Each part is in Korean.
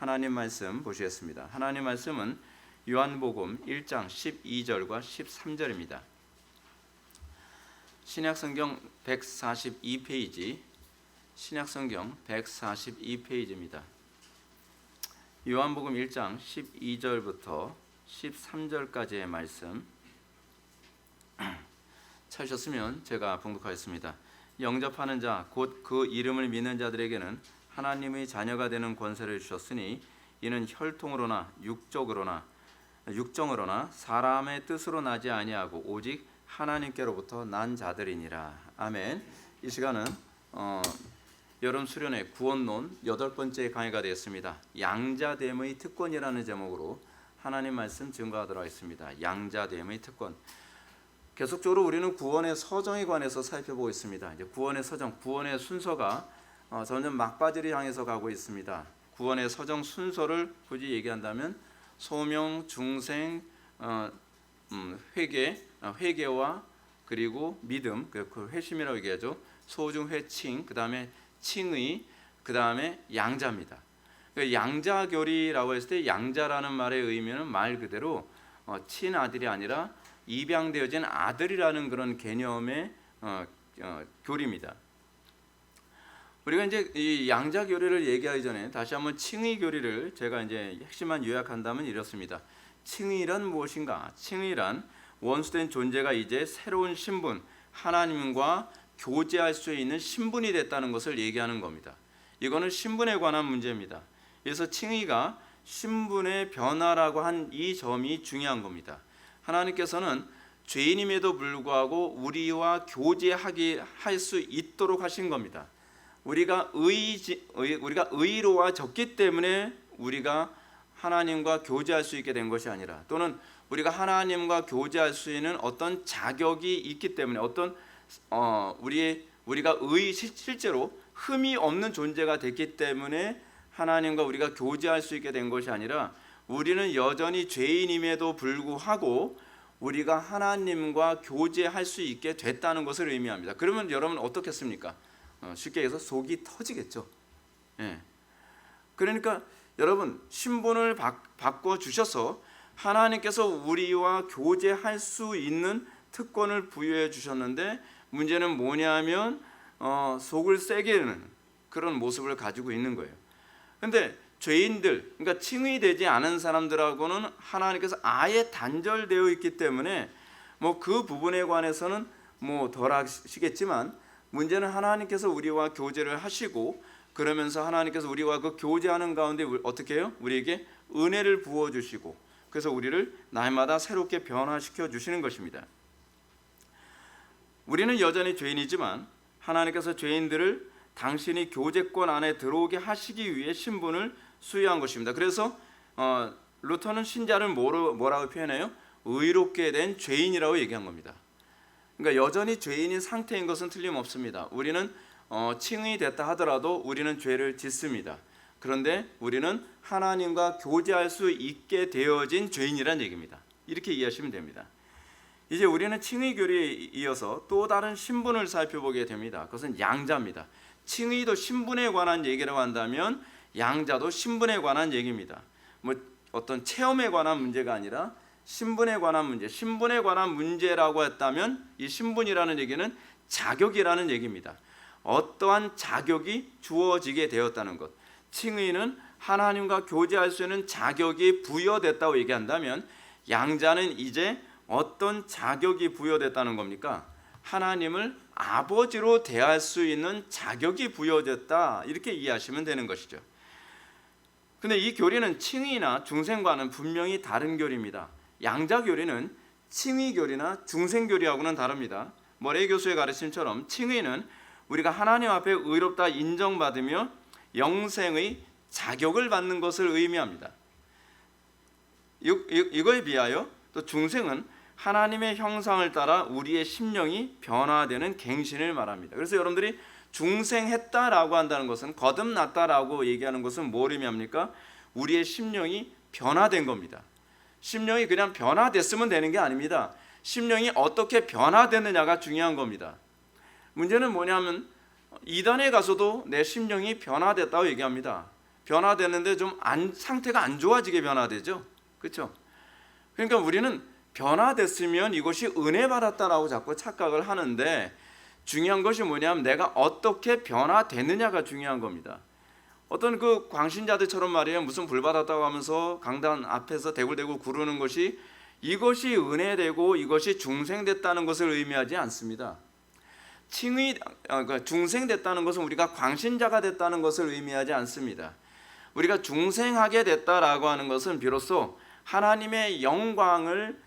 하나님 말씀 보시겠습니다. 하나님 말씀은 요한복음 1장 12절과 13절입니다. 신약성경 142페이지, 신약성경 142페이지입니다. 요한복음 1장 12절부터 13절까지의 말씀 찾으셨으면 제가 봉독하겠습니다. 영접하는 자 곧 그 이름을 믿는 자들에게는 하나님의 자녀가 되는 권세를 주셨으니 이는 혈통으로나 육정으로나 사람의 뜻으로 나지 아니하고 오직 하나님께로부터 난 자들이니라. 아멘. 이 시간은 여름 수련회 구원론 8번째 강의가 되었습니다. 양자됨의 특권이라는 제목으로 하나님 말씀 증거하도록 하겠습니다. 양자됨의 특권. 계속적으로 우리는 구원의 서정에 관해서 살펴보고 있습니다. 이제 구원의 서정, 구원의 순서가 점점 막바지를 향해서 가고 있습니다. 구원의 서정 순서를 굳이 얘기한다면 소명, 중생, 회개와 그리고 믿음, 그 회심이라고 얘기하죠. 소중, 회칭, 그 다음에 칭의, 그 다음에 양자입니다. 양자교리라고 했을 때 양자라는 말의 의미는 말 그대로 친아들이 아니라 입양되어진 아들이라는 그런 개념의 교리입니다. 우리가 이제 이 양자 교리를 얘기하기 전에 다시 한번 칭의 교리를 제가 이제 핵심만 요약한다면 이렇습니다. 칭의란 무엇인가? 칭의란 원수된 존재가 이제 새로운 신분, 하나님과 교제할 수 있는 신분이 됐다는 것을 얘기하는 겁니다. 이거는 신분에 관한 문제입니다. 그래서 칭의가 신분의 변화라고 한 이 점이 중요한 겁니다. 하나님께서는 죄인임에도 불구하고 우리와 교제할 수 있도록 하신 겁니다. 우리가 의로워졌기 때문에 우리가 하나님과 교제할 수 있게 된 것이 아니라, 또는 우리가 하나님과 교제할 수 있는 어떤 자격이 있기 때문에, 우리가 실제로 흠이 없는 존재가 됐기 때문에 하나님과 우리가 교제할 수 있게 된 것이 아니라, 우리는 여전히 죄인임에도 불구하고 우리가 하나님과 교제할 수 있게 됐다는 것을 의미합니다. 그러면 여러분 어떻겠습니까? 쉽게 얘기해서 속이 터지겠죠. 예. 그러니까 여러분 신분을 바꿔 주셔서 하나님께서 우리와 교제할 수 있는 특권을 부여해 주셨는데, 문제는 뭐냐면 속을 세게 하는 그런 모습을 가지고 있는 거예요. 근데 죄인들, 그러니까 칭의되지 않은 사람들하고는 하나님께서 아예 단절되어 있기 때문에 그 부분에 관해서는 덜 하시겠지만, 문제는 하나님께서 우리와 교제를 하시고, 그러면서 하나님께서 우리와 그 교제하는 가운데 어떻게 해요? 우리에게 은혜를 부어주시고, 그래서 우리를 날마다 새롭게 변화시켜 주시는 것입니다. 우리는 여전히 죄인이지만 하나님께서 죄인들을 당신이 교제권 안에 들어오게 하시기 위해 신분을 수여한 것입니다. 그래서 루터는 신자를 뭐라고 표현해요? 의롭게 된 죄인이라고 얘기한 겁니다. 그러니까 여전히 죄인인 상태인 것은 틀림없습니다. 우리는 칭의됐다 하더라도 우리는 죄를 짓습니다. 그런데 우리는 하나님과 교제할 수 있게 되어진 죄인이란 얘기입니다. 이렇게 이해하시면 됩니다. 이제 우리는 칭의 교리에 이어서 또 다른 신분을 살펴보게 됩니다. 그것은 양자입니다. 칭의도 신분에 관한 얘기라고 한다면 양자도 신분에 관한 얘기입니다. 어떤 체험에 관한 문제가 아니라 신분에 관한 문제, 신분에 관한 문제라고 했다면 이 신분이라는 얘기는 자격이라는 얘기입니다. 어떠한 자격이 주어지게 되었다는 것. 칭의는 하나님과 교제할 수 있는 자격이 부여됐다고 얘기한다면, 양자는 이제 어떤 자격이 부여됐다는 겁니까? 하나님을 아버지로 대할 수 있는 자격이 부여됐다, 이렇게 이해하시면 되는 것이죠. 근데 이 교리는 칭의나 중생과는 분명히 다른 교리입니다. 양자 교리는 칭의 교리나 중생 교리하고는 다릅니다. 머레이 교수의 가르침처럼 칭의는 우리가 하나님 앞에 의롭다 인정받으며 영생의 자격을 받는 것을 의미합니다. 이거에 비하여 또 중생은 하나님의 형상을 따라 우리의 심령이 변화되는 갱신을 말합니다. 그래서 여러분들이 중생했다라고 한다는 것은, 거듭났다라고 얘기하는 것은 뭘 의미합니까? 우리의 심령이 변화된 겁니다. 심령이 그냥 변화됐으면 되는 게 아닙니다. 심령이 어떻게 변화됐느냐가 중요한 겁니다. 문제는 뭐냐면 이단에 가서도 내 심령이 변화됐다고 얘기합니다. 변화되는데 좀 상태가 안 좋아지게 변화되죠. 그렇죠? 그러니까 우리는 변화됐으면 이것이 은혜 받았다라고 자꾸 착각을 하는데, 중요한 것이 뭐냐면 내가 어떻게 변화되느냐가 중요한 겁니다. 어떤 그 광신자들처럼 말이에요, 무슨 불 받았다고 하면서 강단 앞에서 대굴대굴 구르는 것이, 이것이 은혜되고 이것이 중생됐다는 것을 의미하지 않습니다. 그러니까 중생됐다는 것은 우리가 광신자가 됐다는 것을 의미하지 않습니다. 우리가 중생하게 됐다라고 하는 것은 비로소 하나님의 영광을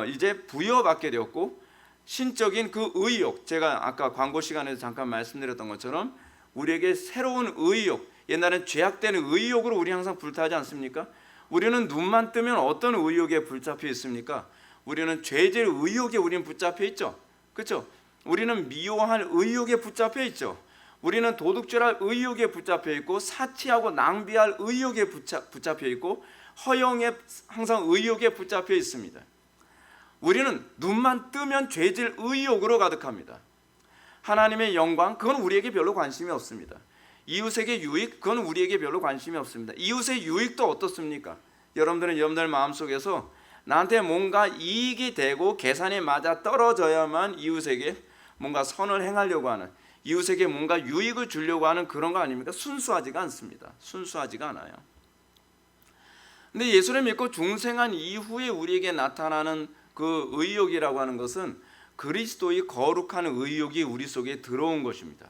이제 부여받게 되었고, 신적인 그 의욕, 제가 아까 광고 시간에서 잠깐 말씀드렸던 것처럼 우리에게 새로운 의욕, 옛날엔 죄악된 의욕으로 우리 항상 불타지 않습니까? 우리는 눈만 뜨면 어떤 의욕에 붙잡혀 있습니까? 우리는 죄질 의욕에 우리는 붙잡혀 있죠. 그렇죠? 우리는 미워할 의욕에 붙잡혀 있죠. 우리는 도둑질할 의욕에 붙잡혀 있고, 사치하고 낭비할 의욕에 붙잡혀 있고, 허영에 항상 의욕에 붙잡혀 있습니다. 우리는 눈만 뜨면 죄질 의욕으로 가득합니다. 하나님의 영광, 그건 우리에게 별로 관심이 없습니다. 이웃에게 유익, 그건 우리에게 별로 관심이 없습니다. 이웃의 유익도 어떻습니까? 여러분들 마음속에서 나한테 뭔가 이익이 되고 계산이 맞아 떨어져야만 이웃에게 뭔가 선을 행하려고 하는, 이웃에게 뭔가 유익을 주려고 하는 그런 거 아닙니까? 순수하지가 않습니다. 순수하지가 않아요. 근데 예수를 믿고 중생한 이후에 우리에게 나타나는 그 의욕이라고 하는 것은 그리스도의 거룩한 의욕이 우리 속에 들어온 것입니다.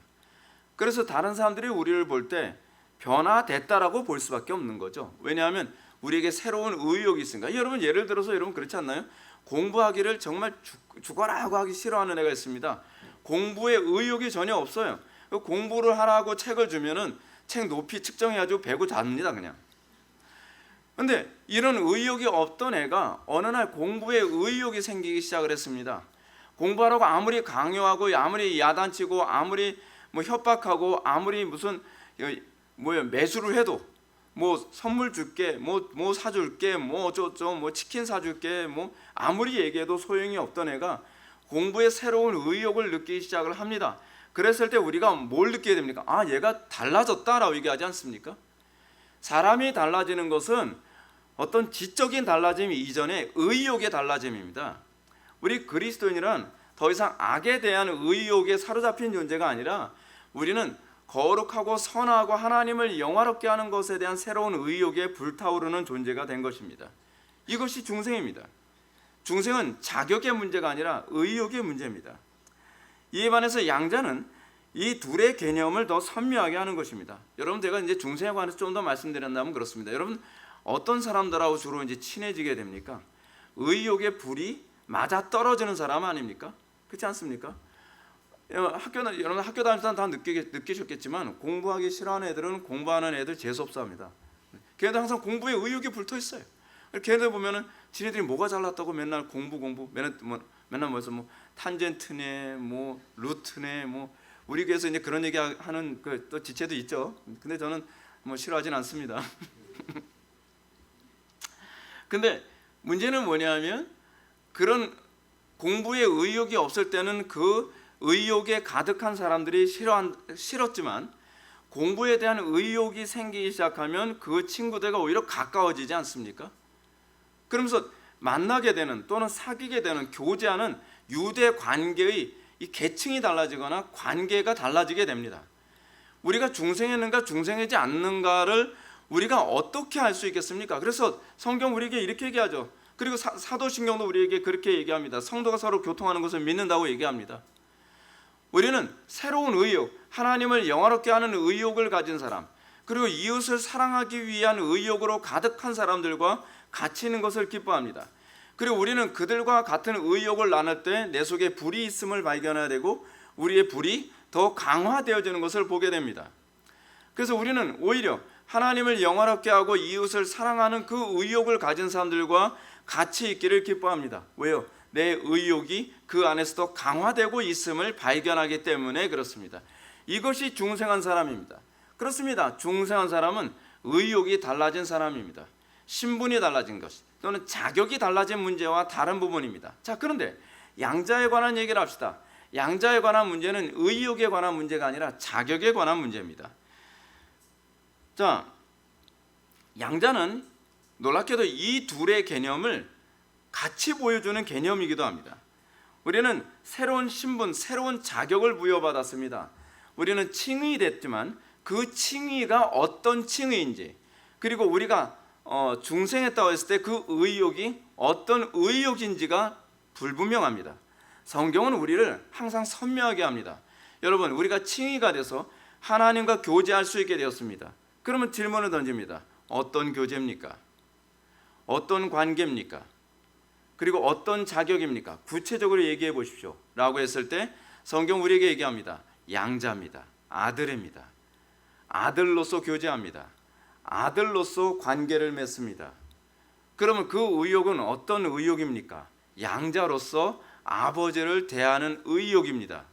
그래서 다른 사람들이 우리를 볼 때 변화됐다라고 볼 수밖에 없는 거죠. 왜냐하면 우리에게 새로운 의욕이 있으니까. 여러분, 예를 들어서 여러분 그렇지 않나요? 공부하기를 정말 죽어라고 하기 싫어하는 애가 있습니다. 공부에 의욕이 전혀 없어요. 공부를 하라고 책을 주면은 책 높이 측정해가지고 배고 잡니다 그냥. 근데 이런 의욕이 없던 애가 어느 날 공부에 의욕이 생기기 시작을 했습니다. 공부하라고 아무리 강요하고, 아무리 야단치고, 아무리 뭐 협박하고, 아무리 무슨 매수를 해도, 뭐 선물 줄게, 뭐 사줄게, 뭐 치킨 사줄게, 뭐 아무리 얘기해도 소용이 없던 애가 공부에 새로운 의욕을 느끼기 시작을 합니다. 그랬을 때 우리가 뭘 느끼게 됩니까? 아, 얘가 달라졌다라고 얘기하지 않습니까? 사람이 달라지는 것은 어떤 지적인 달라짐 이전에 의욕의 달라짐입니다. 우리 그리스도인이란 더 이상 악에 대한 의욕에 사로잡힌 존재가 아니라, 우리는 거룩하고 선하고 하나님을 영화롭게 하는 것에 대한 새로운 의욕에 불타오르는 존재가 된 것입니다. 이것이 중생입니다. 중생은 자격의 문제가 아니라 의욕의 문제입니다. 이에 반해서 양자는 이 둘의 개념을 더 선명하게 하는 것입니다. 여러분, 제가 이제 중생에 관해서 좀 더 말씀드린다면 그렇습니다. 여러분, 어떤 사람들하고 주로 이제 친해지게 됩니까? 의욕의 불이 맞아 떨어지는 사람 아닙니까? 그렇지 않습니까? 여러분 학교 다닐 때 다 느끼셨겠지만, 공부하기 싫어하는 애들은 공부하는 애들 재수없어 합니다. 걔네들 항상 공부에 의욕이 불터 있어요. 걔네들 보면은 지네들이 뭐가 잘났다고 맨날 공부 맨날 뭐 탄젠트네, 뭐 루트네, 뭐 우리 교회에서 이제 그런 얘기하는 그 또 지체도 있죠. 근데 저는 뭐 싫어하진 않습니다. 근데 문제는 뭐냐면, 그런 공부에 의욕이 없을 때는 그 의욕에 가득한 사람들이 싫었지만, 공부에 대한 의욕이 생기기 시작하면 그 친구들과 오히려 가까워지지 않습니까? 그러면서 만나게 되는, 또는 사귀게 되는, 교제하는 유대 관계의 이 계층이 달라지거나 관계가 달라지게 됩니다. 우리가 중생했는가 중생하지 않는가를 우리가 어떻게 알 수 있겠습니까? 그래서 성경 우리에게 이렇게 얘기하죠. 그리고 사도신경도 우리에게 그렇게 얘기합니다. 성도가 서로 교통하는 것을 믿는다고 얘기합니다. 우리는 새로운 의욕, 하나님을 영화롭게 하는 의욕을 가진 사람, 그리고 이웃을 사랑하기 위한 의욕으로 가득한 사람들과 같이 있는 것을 기뻐합니다. 그리고 우리는 그들과 같은 의욕을 나눌 때 내 속에 불이 있음을 발견해야 되고, 우리의 불이 더 강화되어지는 것을 보게 됩니다. 그래서 우리는 오히려 하나님을 영화롭게 하고 이웃을 사랑하는 그 의욕을 가진 사람들과 같이 있기를 기뻐합니다. 왜요? 내 의욕이 그 안에서도 강화되고 있음을 발견하기 때문에 그렇습니다. 이것이 중생한 사람입니다. 그렇습니다. 중생한 사람은 의욕이 달라진 사람입니다. 신분이 달라진 것, 또는 자격이 달라진 문제와 다른 부분입니다. 자, 그런데 양자에 관한 얘기를 합시다. 양자에 관한 문제는 의욕에 관한 문제가 아니라 자격에 관한 문제입니다. 자, 양자는 놀랍게도 이 둘의 개념을 같이 보여주는 개념이기도 합니다. 우리는 새로운 신분, 새로운 자격을 부여받았습니다. 우리는 칭의 됐지만 그 칭의가 어떤 칭의인지, 그리고 우리가 중생했다고 했을 때 그 의욕이 어떤 의욕인지가 불분명합니다. 성경은 우리를 항상 선명하게 합니다. 여러분, 우리가 칭의가 돼서 하나님과 교제할 수 있게 되었습니다. 그러면 질문을 던집니다. 어떤 교제입니까? 어떤 관계입니까? 그리고 어떤 자격입니까? 구체적으로 얘기해 보십시오 라고 했을 때 성경 우리에게 얘기합니다. 양자입니다. 아들입니다. 아들로서 교제합니다. 아들로서 관계를 맺습니다. 그러면 그 의욕은 어떤 의욕입니까? 양자로서 아버지를 대하는 의욕입니다.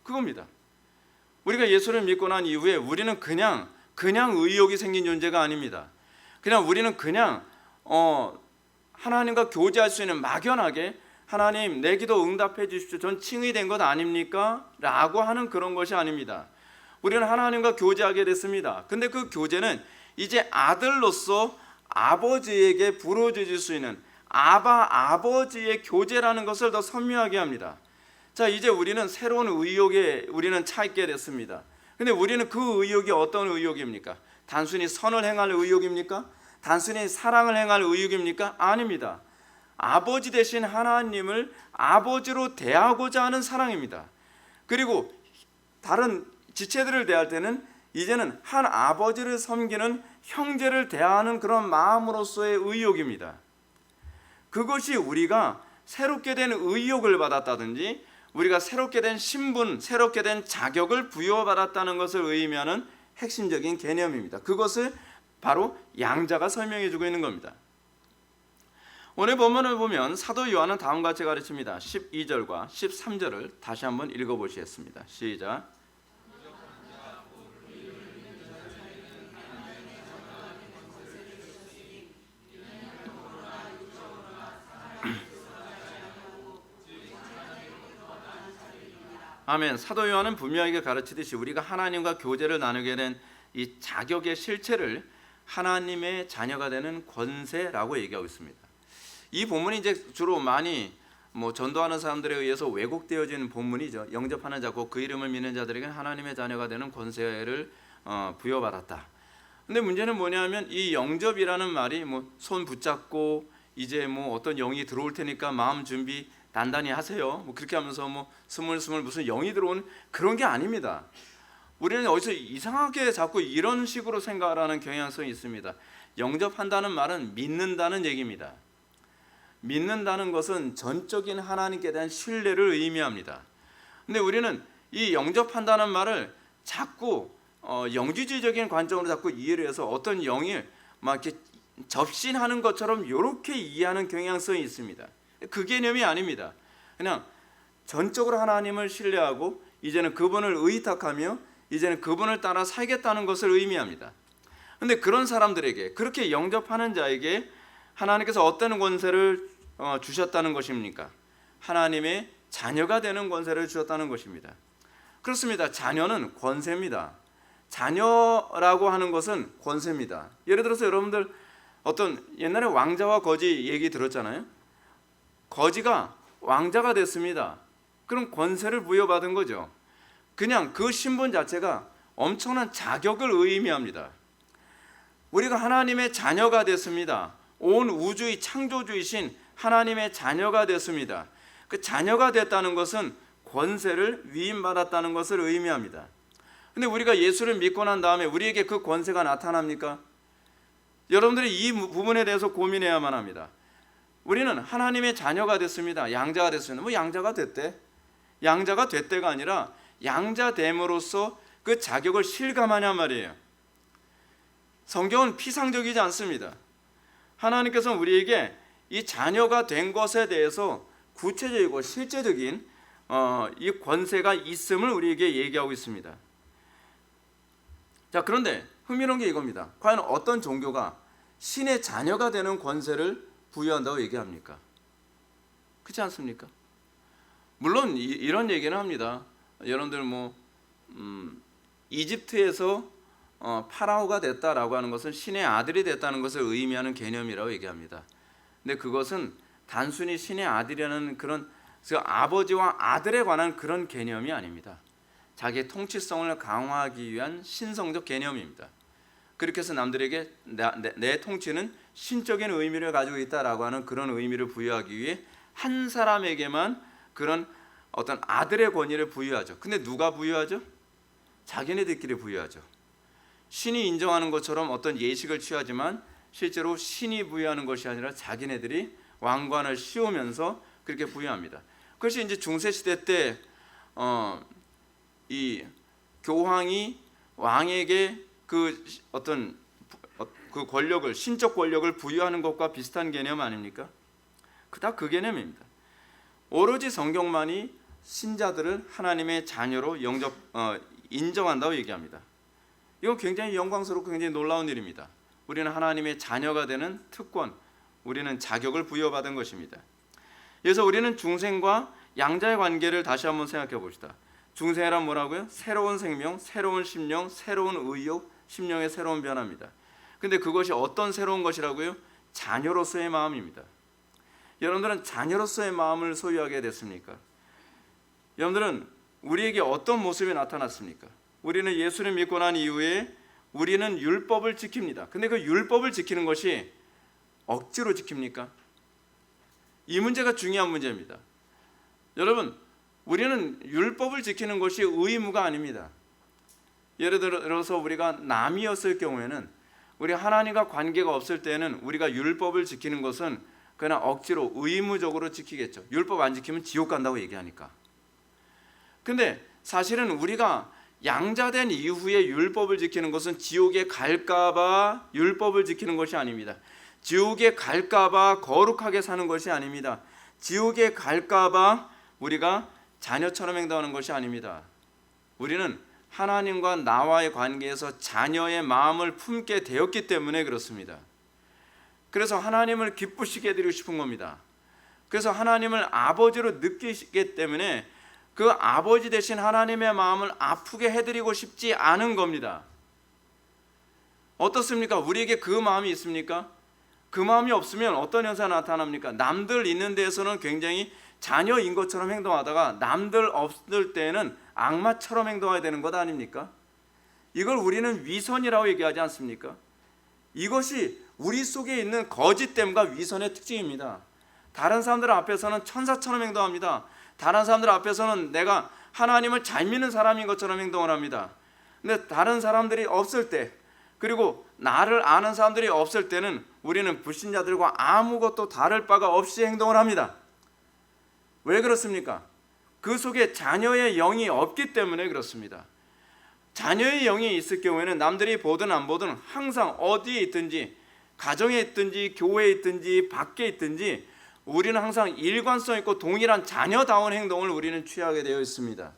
그겁니다. 우리가 예수를 믿고 난 이후에 우리는 그냥 의욕이 생긴 존재가 아닙니다. 그냥 우리는 그냥 하나님과 교제할 수 있는, 막연하게 하나님 내 기도 응답해 주십시오, 전 칭의된 것 아닙니까? 라고 하는 그런 것이 아닙니다. 우리는 하나님과 교제하게 됐습니다. 근데 그 교제는 이제 아들로서 아버지에게 부르짖을 수 있는 아버지의 교제라는 것을 더 선명하게 합니다. 자, 이제 우리는 새로운 의욕에 우리는 차 있게 됐습니다. 근데 우리는 그 의욕이 어떤 의욕입니까? 단순히 선을 행할 의욕입니까? 단순히 사랑을 행할 의욕입니까? 아닙니다. 아버지 되신 하나님을 아버지로 대하고자 하는 사랑입니다. 그리고 다른 지체들을 대할 때는 이제는 한 아버지를 섬기는 형제를 대하는 그런 마음으로서의 의욕입니다. 그것이 우리가 새롭게 된 의욕을 받았다든지 우리가 새롭게 된 신분, 새롭게 된 자격을 부여받았다는 것을 의미하는 핵심적인 개념입니다. 그것을 바로 양자가 설명해 주고 있는 겁니다. 오늘 본문을 보면 사도 요한은 다음과 같이 가르칩니다. 12절과 13절을 다시 한번 읽어보시겠습니다. 시작. 아멘. 사도 요한은 분명하게 가르치듯이 우리가 하나님과 교제를 나누게 된 이 자격의 실체를 하나님의 자녀가 되는 권세라고 얘기하고 있습니다. 이 본문이 이제 주로 많이 전도하는 사람들에 의해서 왜곡되어진 본문이죠. 영접하는 자, 곧 그 이름을 믿는 자들에게 하나님의 자녀가 되는 권세를 부여받았다. 근데 문제는 뭐냐면 이 영접이라는 말이 손 붙잡고 이제 어떤 영이 들어올 테니까 마음 준비 단단히 하세요, 그렇게 하면서 스물스물 무슨 영이 들어오는 그런 게 아닙니다. 우리는 어디서 이상하게 자꾸 이런 식으로 생각하는 경향성이 있습니다. 영접한다는 말은 믿는다는 얘기입니다. 믿는다는 것은 전적인 하나님께 대한 신뢰를 의미합니다. 근데 우리는 이 영접한다는 말을 자꾸 영지주의적인 관점으로 자꾸 이해를 해서 어떤 영이 막 이렇게 접신하는 것처럼 이렇게 이해하는 경향성이 있습니다. 그 개념이 아닙니다. 그냥 전적으로 하나님을 신뢰하고 이제는 그분을 의탁하며 이제는 그분을 따라 살겠다는 것을 의미합니다. 그런데 그런 사람들에게, 그렇게 영접하는 자에게 하나님께서 어떤 권세를 주셨다는 것입니까? 하나님의 자녀가 되는 권세를 주셨다는 것입니다. 그렇습니다. 자녀는 권세입니다. 자녀라고 하는 것은 권세입니다. 예를 들어서 여러분들 어떤 옛날에 왕자와 거지 얘기 들었잖아요. 거지가 왕자가 됐습니다. 그럼 권세를 부여받은 거죠. 그냥 그 신분 자체가 엄청난 자격을 의미합니다. 우리가 하나님의 자녀가 됐습니다. 온 우주의 창조주이신 하나님의 자녀가 됐습니다. 그 자녀가 됐다는 것은 권세를 위임받았다는 것을 의미합니다. 근데 우리가 예수를 믿고 난 다음에 우리에게 그 권세가 나타납니까? 여러분들이 이 부분에 대해서 고민해야만 합니다. 우리는 하나님의 자녀가 됐습니다. 양자가 됐습니다. 양자가 됐대? 양자가 됐대가 아니라 양자됨으로써 그 자격을 실감하냐 말이에요. 성경은 피상적이지 않습니다. 하나님께서는 우리에게 이 자녀가 된 것에 대해서 구체적이고 실제적인 이 권세가 있음을 우리에게 얘기하고 있습니다. 자, 그런데 흥미로운 게 이겁니다. 과연 어떤 종교가 신의 자녀가 되는 권세를 부여한다고 얘기합니까? 그렇지 않습니까? 물론 이런 얘기는 합니다. 여러분들 이집트에서 파라오가 됐다라고 하는 것은 신의 아들이 됐다는 것을 의미하는 개념이라고 얘기합니다. 근데 그것은 단순히 신의 아들이라는 그런 아버지와 아들에 관한 그런 개념이 아닙니다. 자기의 통치성을 강화하기 위한 신성적 개념입니다. 그렇게 해서 남들에게 내 통치는 신적인 의미를 가지고 있다라고 하는 그런 의미를 부여하기 위해 한 사람에게만 그런 어떤 아들의 권위를 부여하죠. 근데 누가 부여하죠? 자기네들끼리 부여하죠. 신이 인정하는 것처럼 어떤 예식을 취하지만 실제로 신이 부여하는 것이 아니라 자기네들이 왕관을 씌우면서 그렇게 부여합니다. 그것이 이제 중세 시대 때 이 교황이 왕에게 그 어떤 그 권력을, 신적 권력을 부여하는 것과 비슷한 개념 아닙니까? 그닥 그 개념입니다. 오로지 성경만이 신자들을 하나님의 자녀로 인정한다고 얘기합니다. 이건 굉장히 영광스럽고 굉장히 놀라운 일입니다. 우리는 하나님의 자녀가 되는 특권, 우리는 자격을 부여받은 것입니다. 그래서 우리는 중생과 양자의 관계를 다시 한번 생각해 봅시다. 중생이란 뭐라고요? 새로운 생명, 새로운 심령, 새로운 의욕, 심령의 새로운 변화입니다. 근데 그것이 어떤 새로운 것이라고요? 자녀로서의 마음입니다. 여러분들은 자녀로서의 마음을 소유하게 됐습니까? 여러분들은 우리에게 어떤 모습이 나타났습니까? 우리는 예수를 믿고 난 이후에 우리는 율법을 지킵니다. 근데 그 율법을 지키는 것이 억지로 지킵니까? 이 문제가 중요한 문제입니다. 여러분, 우리는 율법을 지키는 것이 의무가 아닙니다. 예를 들어서 우리가 남이었을 경우에는, 우리 하나님과 관계가 없을 때는 우리가 율법을 지키는 것은 그냥 억지로 의무적으로 지키겠죠. 율법 안 지키면 지옥 간다고 얘기하니까. 근데 사실은 우리가 양자된 이후에 율법을 지키는 것은 지옥에 갈까봐 율법을 지키는 것이 아닙니다. 지옥에 갈까봐 거룩하게 사는 것이 아닙니다. 지옥에 갈까봐 우리가 자녀처럼 행동하는 것이 아닙니다. 우리는 하나님과 나와의 관계에서 자녀의 마음을 품게 되었기 때문에 그렇습니다. 그래서 하나님을 기쁘시게 해드리고 싶은 겁니다. 그래서 하나님을 아버지로 느끼시기 때문에 그 아버지 대신 하나님의 마음을 아프게 해드리고 싶지 않은 겁니다. 어떻습니까? 우리에게 그 마음이 있습니까? 그 마음이 없으면 어떤 현상이 나타납니까? 남들 있는 데에서는 굉장히 자녀인 것처럼 행동하다가 남들 없을 때는 악마처럼 행동해야 되는 것 아닙니까? 이걸 우리는 위선이라고 얘기하지 않습니까? 이것이 우리 속에 있는 거짓됨과 위선의 특징입니다. 다른 사람들 앞에서는 천사처럼 행동합니다. 다른 사람들 앞에서는 내가 하나님을 잘 믿는 사람인 것처럼 행동을 합니다. 근데 다른 사람들이 없을 때, 그리고 나를 아는 사람들이 없을 때는 우리는 불신자들과 아무것도 다를 바가 없이 행동을 합니다. 왜 그렇습니까? 그 속에 자녀의 영이 없기 때문에 그렇습니다. 자녀의 영이 있을 경우에는 남들이 보든 안 보든 항상 어디에 있든지, 가정에 있든지 교회에 있든지 밖에 있든지 우리는 항상 일관성 있고 동일한 자녀다운 행동을 우리는 취하게 되어 있습니다.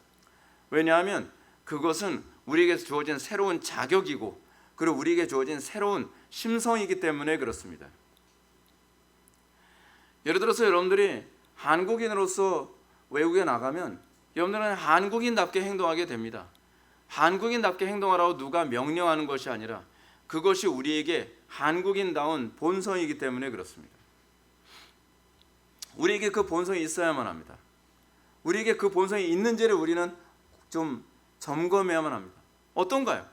왜냐하면 그것은 우리에게 주어진 새로운 자격이고, 그리고 우리에게 주어진 새로운 심성이기 때문에 그렇습니다. 예를 들어서 여러분들이 한국인으로서 외국에 나가면 여러분들은 한국인답게 행동하게 됩니다. 한국인답게 행동하라고 누가 명령하는 것이 아니라 그것이 우리에게 한국인다운 본성이기 때문에 그렇습니다. 우리에게 그 본성이 있어야만 합니다. 우리에게 그 본성이 있는지를 우리는 좀 점검해야만 합니다. 어떤가요?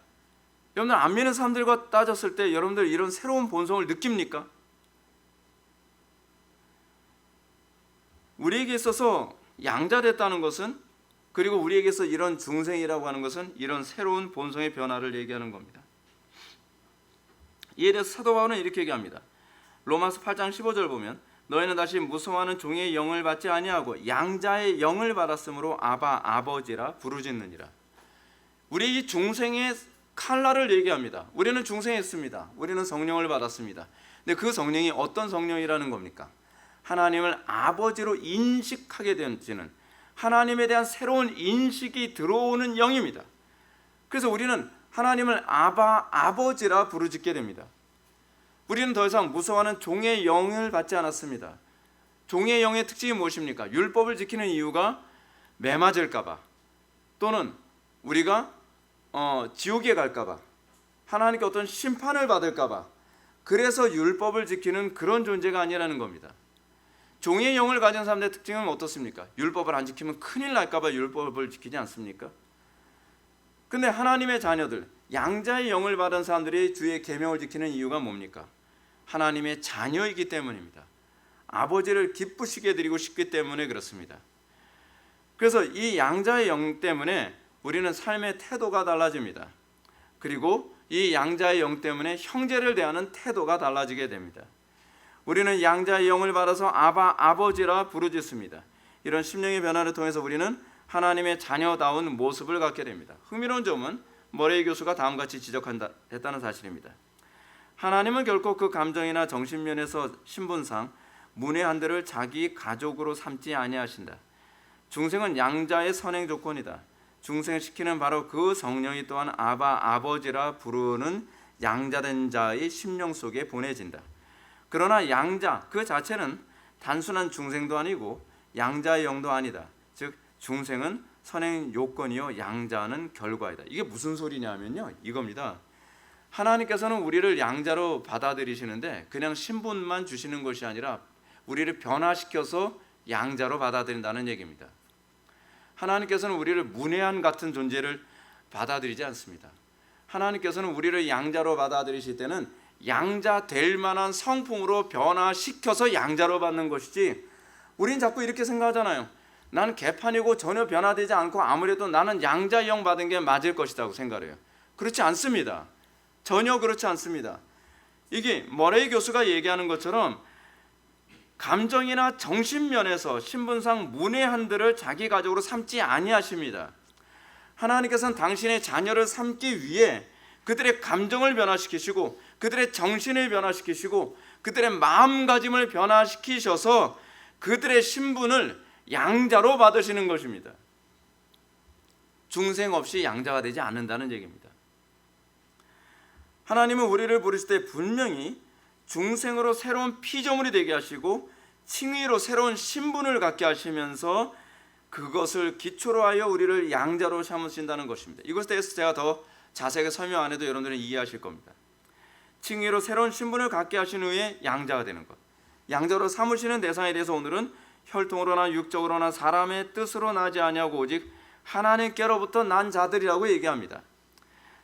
여러분들 안 믿는 사람들과 따졌을 때 여러분들 이런 새로운 본성을 느낍니까? 우리에게 있어서 양자됐다는 것은, 그리고 우리에게서 이런 중생이라고 하는 것은 이런 새로운 본성의 변화를 얘기하는 겁니다. 이에 대해서 사도 바울은 이렇게 얘기합니다. 로마서 8장 15절 보면 너희는 다시 무서워하는 종의 영을 받지 아니하고 양자의 영을 받았으므로 아바 아버지라 부르짖느니라. 우리 이 중생의 칼날을 얘기합니다. 우리는 중생했습니다. 우리는 성령을 받았습니다. 근데 그 성령이 어떤 성령이라는 겁니까? 하나님을 아버지로 인식하게 되지는, 하나님에 대한 새로운 인식이 들어오는 영입니다. 그래서 우리는 하나님을 아버지라 부르짖게 됩니다. 우리는 더 이상 무서워하는 종의 영을 받지 않았습니다. 종의 영의 특징이 무엇입니까? 율법을 지키는 이유가 매맞을까 봐, 또는 우리가 지옥에 갈까 봐, 하나님께 어떤 심판을 받을까 봐 그래서 율법을 지키는 그런 존재가 아니라는 겁니다. 종의 영을 가진 사람들의 특징은 어떻습니까? 율법을 안 지키면 큰일 날까 봐 율법을 지키지 않습니까? 근데 하나님의 자녀들, 양자의 영을 받은 사람들이 주의 계명을 지키는 이유가 뭡니까? 하나님의 자녀이기 때문입니다. 아버지를 기쁘시게 드리고 싶기 때문에 그렇습니다. 그래서 이 양자의 영 때문에 우리는 삶의 태도가 달라집니다. 그리고 이 양자의 영 때문에 형제를 대하는 태도가 달라지게 됩니다. 우리는 양자의 영을 받아서 아버지라 부르짖습니다. 이런 심령의 변화를 통해서 우리는 하나님의 자녀다운 모습을 갖게 됩니다. 흥미로운 점은 머레이 교수가 다음같이 지적했다는 사실입니다. 하나님은 결코 그 감정이나 정신면에서 신분상 문외한들을 자기 가족으로 삼지 아니하신다. 중생은 양자의 선행 조건이다. 중생시키는 바로 그 성령이 또한 아버지라 부르는 양자된 자의 심령 속에 보내진다. 그러나 양자 그 자체는 단순한 중생도 아니고 양자의 영도 아니다. 즉 중생은 선행 요건이요 양자는 결과이다. 이게 무슨 소리냐면요, 이겁니다. 하나님께서는 우리를 양자로 받아들이시는데 그냥 신분만 주시는 것이 아니라 우리를 변화시켜서 양자로 받아들인다는 얘기입니다. 하나님께서는 우리를 문외한 같은 존재를 받아들이지 않습니다. 하나님께서는 우리를 양자로 받아들이실 때는 양자 될 만한 성품으로 변화시켜서 양자로 받는 것이지, 우린 자꾸 이렇게 생각하잖아요. 난 개판이고 전혀 변화되지 않고 아무래도 나는 양자의 영 받은 게 맞을 것이라고 생각해요. 그렇지 않습니다. 전혀 그렇지 않습니다. 이게 머레이 교수가 얘기하는 것처럼 감정이나 정신면에서 신분상 문외한들을 자기 가족으로 삼지 아니하십니다. 하나님께서는 당신의 자녀를 삼기 위해 그들의 감정을 변화시키시고 그들의 정신을 변화시키시고 그들의 마음가짐을 변화시키셔서 그들의 신분을 양자로 받으시는 것입니다. 중생 없이 양자가 되지 않는다는 얘기입니다. 하나님은 우리를 부르실 때 분명히 중생으로 새로운 피조물이 되게 하시고 칭의로 새로운 신분을 갖게 하시면서 그것을 기초로 하여 우리를 양자로 삼으신다는 것입니다. 이것에 대해서 제가 더 자세하게 설명 안 해도 여러분들은 이해하실 겁니다. 칭의로 새로운 신분을 갖게 하신 후에 양자가 되는 것, 양자로 삼으시는 대상에 대해서 오늘은 혈통으로나 육적으로나 사람의 뜻으로 나지 아니하고 오직 하나님께로부터 난 자들이라고 얘기합니다.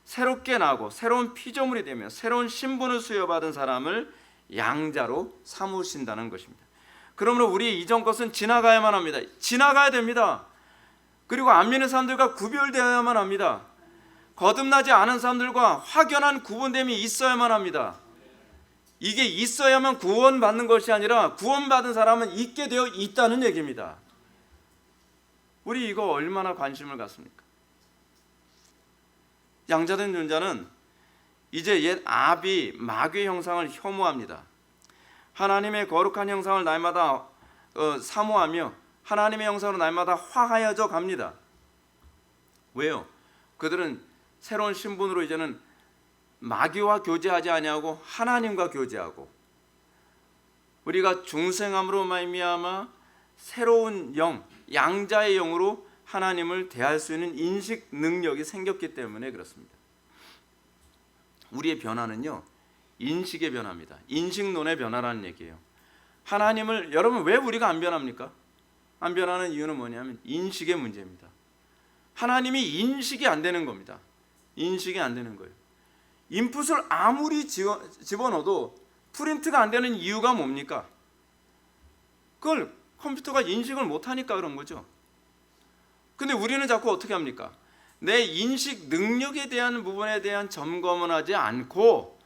새롭게 나고 새로운 피조물이 되며 새로운 신분을 수여받은 사람을 양자로 삼으신다는 것입니다. 그러므로 우리 이전 것은 지나가야만 합니다. 지나가야 됩니다. 그리고 안 믿는 사람들과 구별되어야만 합니다. 거듭나지 않은 사람들과 확연한 구분됨이 있어야만 합니다. 이게 있어야만 구원받는 것이 아니라 구원받은 사람은 있게 되어 있다는 얘기입니다. 우리 이거 얼마나 관심을 갖습니까? 양자된 존재는 이제 옛 아비 마귀의 형상을 혐오합니다. 하나님의 거룩한 형상을 날마다 사모하며 하나님의 형상으로 날마다 화하여져 갑니다. 왜요? 그들은 새로운 신분으로 이제는 마귀와 교제하지 아니하고 하나님과 교제하고, 우리가 중생함으로 말미암아 새로운 영, 양자의 영으로 하나님을 대할 수 있는 인식 능력이 생겼기 때문에 그렇습니다. 우리의 변화는요, 인식의 변화입니다. 인식론의 변화라는 얘기예요. 하나님을, 여러분 왜 우리가 안 변합니까? 안 변하는 이유는 뭐냐면 인식의 문제입니다. 하나님이 인식이 안 되는 겁니다. 인식이 안 되는 거예요. 인풋을 아무리 집어넣어도 프린트가 안 되는 이유가 뭡니까? 그걸 컴퓨터가 인식을 못하니까 그런 거죠. 근데 우리는 자꾸 어떻게 합니까? 내 인식 능력에 대한 부분에 대한 점검을 하지 않고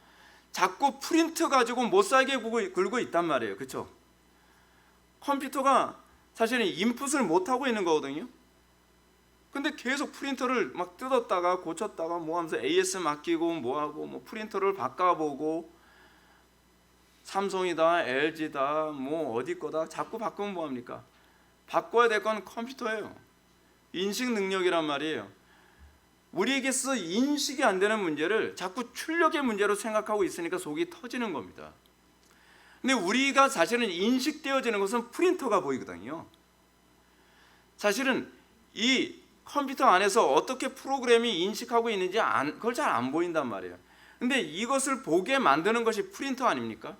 자꾸 프린트 가지고 못 살게 굴고 있단 말이에요. 그렇죠? 컴퓨터가 사실은 인풋을 못하고 있는 거거든요. 근데 계속 프린터를 막 뜯었다가 고쳤다가 뭐 하면서 AS 맡기고 뭐하고 뭐 프린터를 바꿔보고 삼성이다 LG다 뭐 어디 거다 자꾸 바꾸면 뭐합니까? 바꿔야 될 건 컴퓨터예요. 인식 능력이란 말이에요. 우리에게서 인식이 안 되는 문제를 자꾸 출력의 문제로 생각하고 있으니까 속이 터지는 겁니다. 근데 우리가 사실은 인식되어지는 것은 프린터가 보이거든요. 사실은 이 컴퓨터 안에서 어떻게 프로그램이 인식하고 있는지 그걸 잘 안 보인단 말이에요. 근데 이것을 보게 만드는 것이 프린터 아닙니까?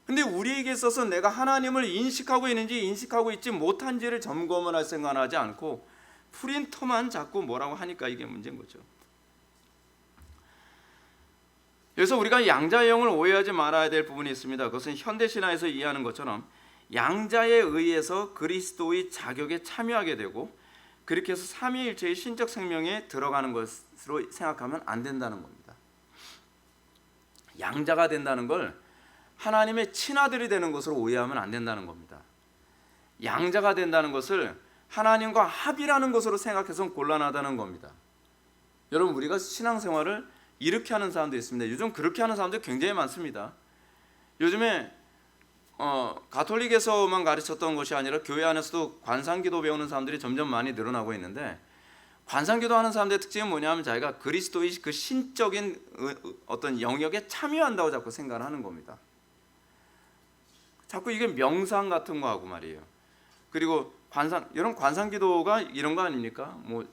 근데 우리에게 있어서 내가 하나님을 인식하고 있는지 인식하고 있지 못한지를 점검을 할 생각은 하지 않고 프린터만 자꾸 뭐라고 하니까 이게 문제인 거죠. 그래서 우리가 양자의 영을 오해하지 말아야 될 부분이 있습니다. 그것은 현대신화에서 이해하는 것처럼 양자에 의해서 그리스도의 자격에 참여하게 되고 그렇게 해서 삼위일체의 신적 생명에 들어가는 것으로 생각하면 안 된다는 겁니다. 양자가 된다는 걸 하나님의 친아들이 되는 것으로 오해하면 안 된다는 겁니다. 양자가 된다는 것을 하나님과 합이라는 것으로 생각해서는 곤란하다는 겁니다. 여러분, 우리가 신앙생활을 이렇게 하는 사람도 있습니다. 요즘 그렇게 하는 사람들 굉장히 많습니다. 요즘에 가톨릭에서만 가르쳤던 것이 아니라 교회 안에서도 관상기도 배우는 사람들이 점점 많이 늘어나고 있는데, 관상기도 하는 사람들의 특징은 뭐냐면 자기가 그리스도의 그 신적인 어떤 영역에 참여한다고 자꾸 생각을 하는 겁니다. 자꾸 이게 명상 같은 거 하고 말이에요. 그리고 여러분 관상기도가 이런 거 아닙니까? 뭐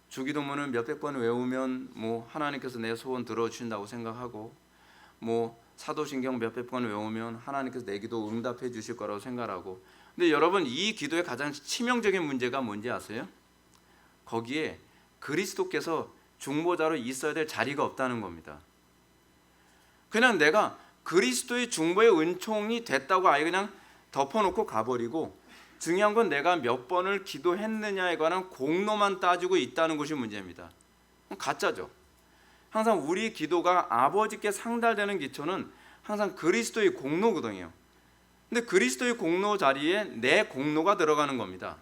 주기도문을 몇백 번 외우면 뭐 하나님께서 내 소원 들어주신다고 생각하고, 뭐 사도신경 몇백 번 외우면 하나님께서 내 기도 응답해 주실 거라고 생각하고. 근데 여러분, 이 기도의 가장 치명적인 문제가 뭔지 아세요? 거기에 그리스도께서 중보자로 있어야 될 자리가 없다는 겁니다. 그냥 내가 그리스도의 중보의 은총이 됐다고 아예 그냥 덮어놓고 가버리고, 중요한 건 내가 몇 번을 기도했느냐에 관한 공로만 따지고 있다는 것이 문제입니다. 가짜죠. 항상 우리 기도가 아버지께 상달되는 기초는 항상 그리스도의 공로거든요. 근데 그리스도의 공로 자리에 내 공로가 들어가는 겁니다.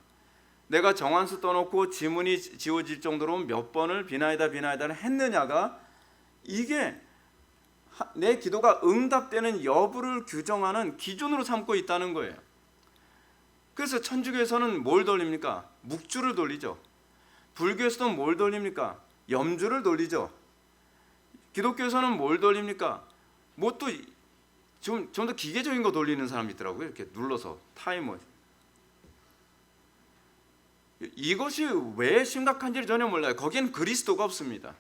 내가 정한수 떠놓고 지문이 지워질 정도로 몇 번을 비나이다를 했느냐가, 이게 내 기도가 응답되는 여부를 규정하는 기준으로 삼고 있다는 거예요. 그래서 천주교에서는 뭘 돌립니까? 묵주를 돌리죠. 불교에서는 뭘 돌립니까? 염주를 돌리죠. 기독교에서는 뭘 돌립니까? 뭐 또 좀 더 기계적인 거 돌리는 사람이 있더라고요. 이렇게 눌러서 타이머. 이것이 왜 심각한지를 전혀 몰라요. 거기엔 그리스도가 없습니다.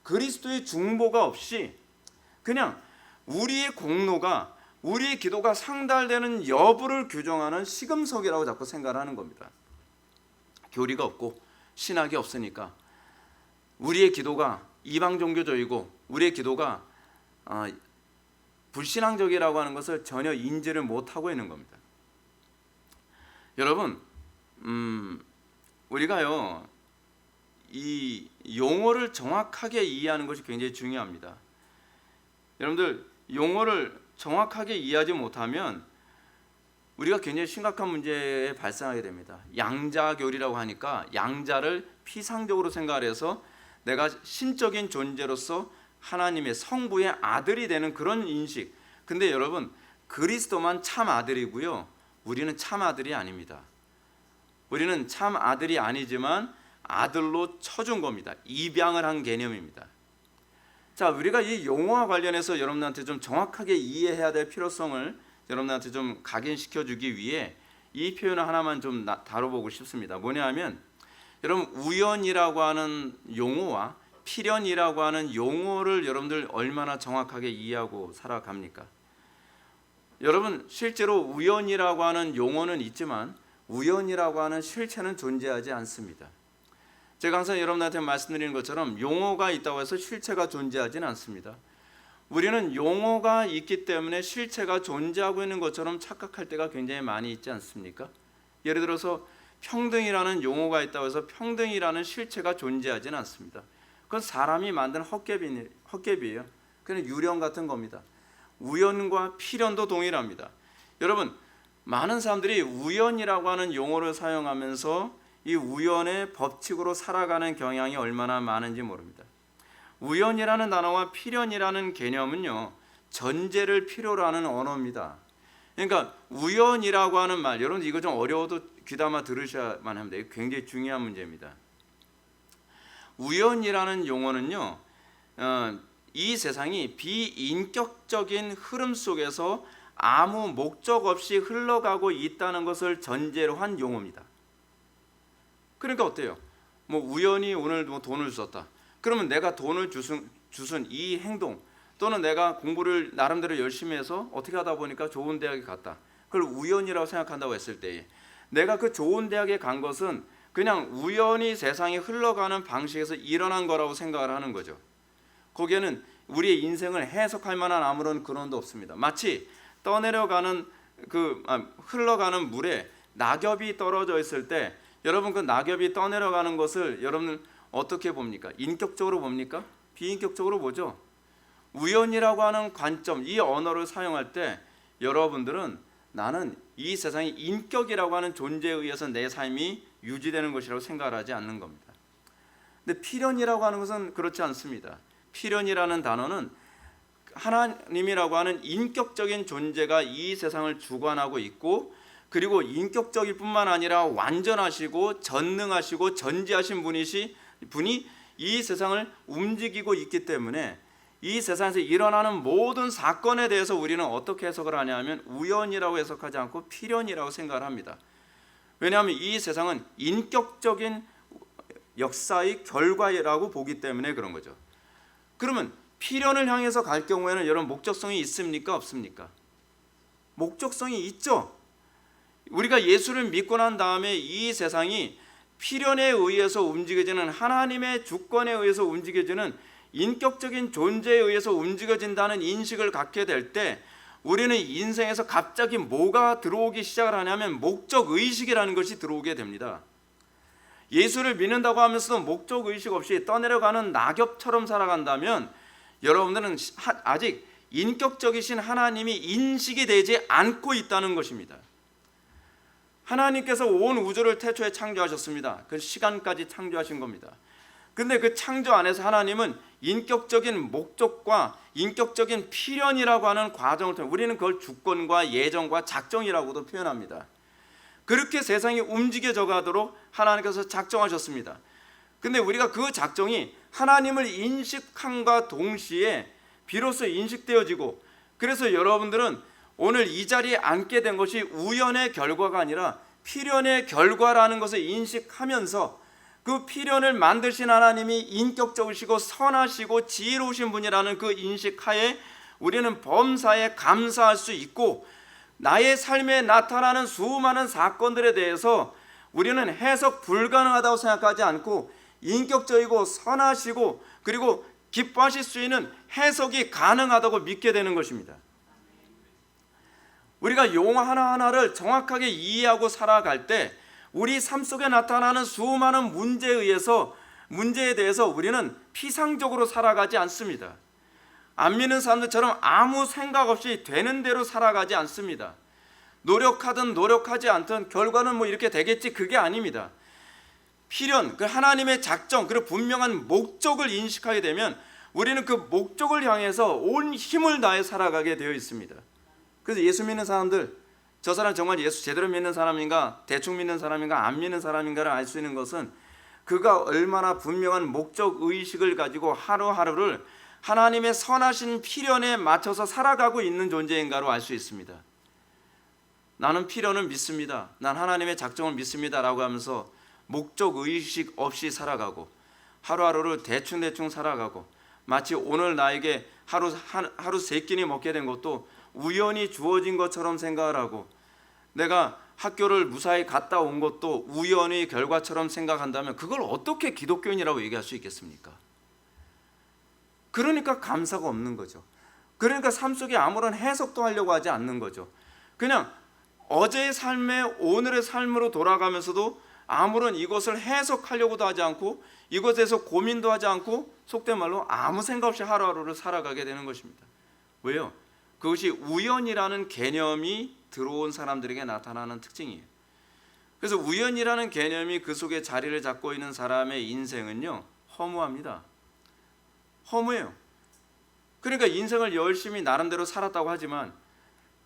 그리스도의 중보가 없이 그냥 우리의 공로가, 우리의 기도가 상달되는 여부를 규정하는 시금석이라고 자꾸 생각을 하는 겁니다. 교리가 없고 신학이 없으니까 우리의 기도가 이방 종교적이고 우리의 기도가 불신앙적이라고 하는 것을 전혀 인지를 못하고 있는 겁니다. 여러분, 우리가요, 이 용어를 정확하게 이해하는 것이 굉장히 중요합니다. 여러분들, 용어를 정확하게 이해하지 못하면 우리가 굉장히 심각한 문제에 발생하게 됩니다. 양자교리라고 하니까 양자를 피상적으로 생각해서 내가 신적인 존재로서 하나님의 성부의 아들이 되는 그런 인식. 근데 여러분, 그리스도만 참 아들이고요, 우리는 참 아들이 아닙니다. 우리는 참 아들이 아니지만 아들로 쳐준 겁니다. 입양을 한 개념입니다. 자, 우리가 이 용어와 관련해서 여러분한테 좀 정확하게 이해해야 될 필요성을 여러분한테 좀 각인시켜 주기 위해 이 표현을 하나만 좀 다뤄보고 싶습니다. 뭐냐면, 여러분, 우연이라고 하는 용어와 필연이라고 하는 용어를 여러분들 얼마나 정확하게 이해하고 살아갑니까? 여러분, 실제로 우연이라고 하는 용어는 있지만 우연이라고 하는 실체는 존재하지 않습니다. 제가 항상 여러분한테 말씀드리는 것처럼 용어가 있다고 해서 실체가 존재하지는 않습니다. 우리는 용어가 있기 때문에 실체가 존재하고 있는 것처럼 착각할 때가 굉장히 많이 있지 않습니까? 예를 들어서 평등이라는 용어가 있다고 해서 평등이라는 실체가 존재하지는 않습니다. 그건 사람이 만든 헛개비예요. 그냥 유령 같은 겁니다. 우연과 필연도 동일합니다. 여러분, 많은 사람들이 우연이라고 하는 용어를 사용하면서 이 우연의 법칙으로 살아가는 경향이 얼마나 많은지 모릅니다. 우연이라는 단어와 필연이라는 개념은요, 전제를 필요로 하는 언어입니다. 그러니까 우연이라고 하는 말, 여러분 이거 좀 어려워도 귀담아 들으셔야만 합니다. 이거 굉장히 중요한 문제입니다. 우연이라는 용어는요, 이 세상이 비인격적인 흐름 속에서 아무 목적 없이 흘러가고 있다는 것을 전제로 한 용어입니다. 그러니까 어때요? 뭐 우연히 오늘 뭐 돈을 줬다. 그러면 내가 돈을 주순 이 행동, 또는 내가 공부를 나름대로 열심히 해서 어떻게 하다 보니까 좋은 대학에 갔다, 그걸 우연이라고 생각한다고 했을 때에 내가 그 좋은 대학에 간 것은 그냥 우연히 세상이 흘러가는 방식에서 일어난 거라고 생각을 하는 거죠. 거기에는 우리의 인생을 해석할 만한 아무런 근원도 없습니다. 마치 떠내려가는 흘러가는 물에 낙엽이 떨어져 있을 때 여러분 그 낙엽이 떠내려가는 것을 여러분은 어떻게 봅니까? 인격적으로 봅니까? 비인격적으로 보죠. 우연이라고 하는 관점, 이 언어를 사용할 때 여러분들은 나는 이 세상의 인격이라고 하는 존재에 의해서 내 삶이 유지되는 것이라고 생각을 하지 않는 겁니다. 근데 필연이라고 하는 것은 그렇지 않습니다. 필연이라는 단어는 하나님이라고 하는 인격적인 존재가 이 세상을 주관하고 있고, 그리고 인격적일 뿐만 아니라 완전하시고 전능하시고 전지하신 분이 이 세상을 움직이고 있기 때문에 이 세상에서 일어나는 모든 사건에 대해서 우리는 어떻게 해석을 하냐면 우연이라고 해석하지 않고 필연이라고 생각을 합니다. 왜냐하면 이 세상은 인격적인 역사의 결과라고 보기 때문에 그런 거죠. 그러면 필연을 향해서 갈 경우에는 여러분 목적성이 있습니까? 없습니까? 목적성이 있죠. 우리가 예수를 믿고 난 다음에 이 세상이 필연에 의해서 움직여지는, 하나님의 주권에 의해서 움직여지는 인격적인 존재에 의해서 움직여진다는 인식을 갖게 될 때 우리는 인생에서 갑자기 뭐가 들어오기 시작을 하냐면 목적의식이라는 것이 들어오게 됩니다. 예수를 믿는다고 하면서도 목적의식 없이 떠내려가는 낙엽처럼 살아간다면 여러분들은 아직 인격적이신 하나님이 인식이 되지 않고 있다는 것입니다. 하나님께서 온 우주를 태초에 창조하셨습니다. 그 시간까지 창조하신 겁니다. 근데 그 창조 안에서 하나님은 인격적인 목적과 인격적인 필연이라고 하는 과정을 통해 우리는 그걸 주권과 예정과 작정이라고도 표현합니다. 그렇게 세상이 움직여져 가도록 하나님께서 작정하셨습니다. 근데 우리가 그 작정이 하나님을 인식함과 동시에 비로소 인식되어지고, 그래서 여러분들은 오늘 이 자리에 앉게 된 것이 우연의 결과가 아니라 필연의 결과라는 것을 인식하면서 그 필연을 만드신 하나님이 인격적이시고 선하시고 지혜로우신 분이라는 그 인식하에 우리는 범사에 감사할 수 있고, 나의 삶에 나타나는 수많은 사건들에 대해서 우리는 해석 불가능하다고 생각하지 않고 인격적이고 선하시고 그리고 기뻐하실 수 있는 해석이 가능하다고 믿게 되는 것입니다. 우리가 용어 하나하나를 정확하게 이해하고 살아갈 때 우리 삶 속에 나타나는 수많은 문제에 대해서 우리는 피상적으로 살아가지 않습니다. 안 믿는 사람들처럼 아무 생각 없이 되는 대로 살아가지 않습니다. 노력하든 노력하지 않든 결과는 뭐 이렇게 되겠지, 그게 아닙니다. 필연, 그 하나님의 작정, 그리고 분명한 목적을 인식하게 되면 우리는 그 목적을 향해서 온 힘을 다해 살아가게 되어 있습니다. 그래서 예수 믿는 사람들, 저 사람 정말 예수 제대로 믿는 사람인가, 대충 믿는 사람인가, 안 믿는 사람인가를 알 수 있는 것은 그가 얼마나 분명한 목적 의식을 가지고 하루하루를 하나님의 선하신 필연에 맞춰서 살아가고 있는 존재인가로 알 수 있습니다. 나는 필연을 믿습니다, 난 하나님의 작정을 믿습니다 라고 하면서 목적 의식 없이 살아가고 하루하루를 대충대충 살아가고 마치 오늘 나에게 하루 세 끼니 먹게 된 것도 우연히 주어진 것처럼 생각을 하고 내가 학교를 무사히 갔다 온 것도 우연의 결과처럼 생각한다면 그걸 어떻게 기독교인이라고 얘기할 수 있겠습니까? 그러니까 감사가 없는 거죠. 그러니까 삶 속에 아무런 해석도 하려고 하지 않는 거죠. 그냥 어제의 삶에 오늘의 삶으로 돌아가면서도 아무런 이것을 해석하려고도 하지 않고 이것에 대해서 고민도 하지 않고 속된 말로 아무 생각 없이 하루하루를 살아가게 되는 것입니다. 왜요? 그것이 우연이라는 개념이 들어온 사람들에게 나타나는 특징이에요. 그래서 우연이라는 개념이 그 속에 자리를 잡고 있는 사람의 인생은요, 허무합니다. 허무해요. 그러니까 인생을 열심히 나름대로 살았다고 하지만,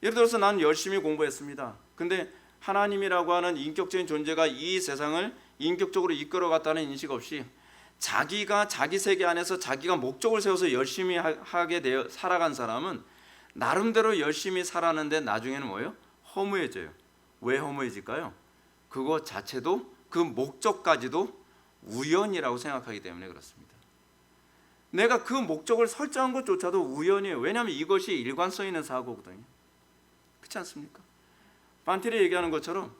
예를 들어서 난 열심히 공부했습니다. 근데 하나님이라고 하는 인격적인 존재가 이 세상을 인격적으로 이끌어갔다는 인식 없이 자기가 자기 세계 안에서 자기가 목적을 세워서 열심히 하게 되어 살아간 사람은 나름대로 열심히 살았는데 나중에는 뭐예요? 허무해져요. 왜 허무해질까요? 그것 자체도, 그 목적까지도 우연이라고 생각하기 때문에 그렇습니다. 내가 그 목적을 설정한 것조차도 우연이에요. 왜냐하면 이것이 일관성 있는 사고거든요. 그렇지 않습니까? 반티리 얘기하는 것처럼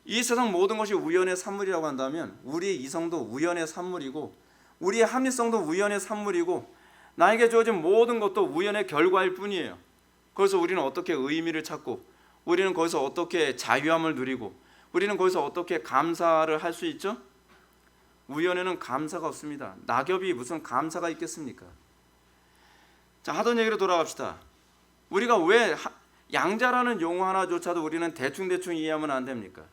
이 세상 모든 것이 우연의 산물이라고 한다면 우리의 이성도 우연의 산물이고 우리의 합리성도 우연의 산물이고 나에게 주어진 모든 것도 우연의 결과일 뿐이에요. 거기서 우리는 어떻게 의미를 찾고 우리는 거기서 어떻게 자유함을 누리고 우리는 거기서 어떻게 감사를 할 수 있죠? 우연에는 감사가 없습니다. 낙엽이 무슨 감사가 있겠습니까? 자, 하던 얘기로 돌아갑시다. 우리가 왜 양자라는 용어 하나조차도 우리는 대충 이해하면 안 됩니까?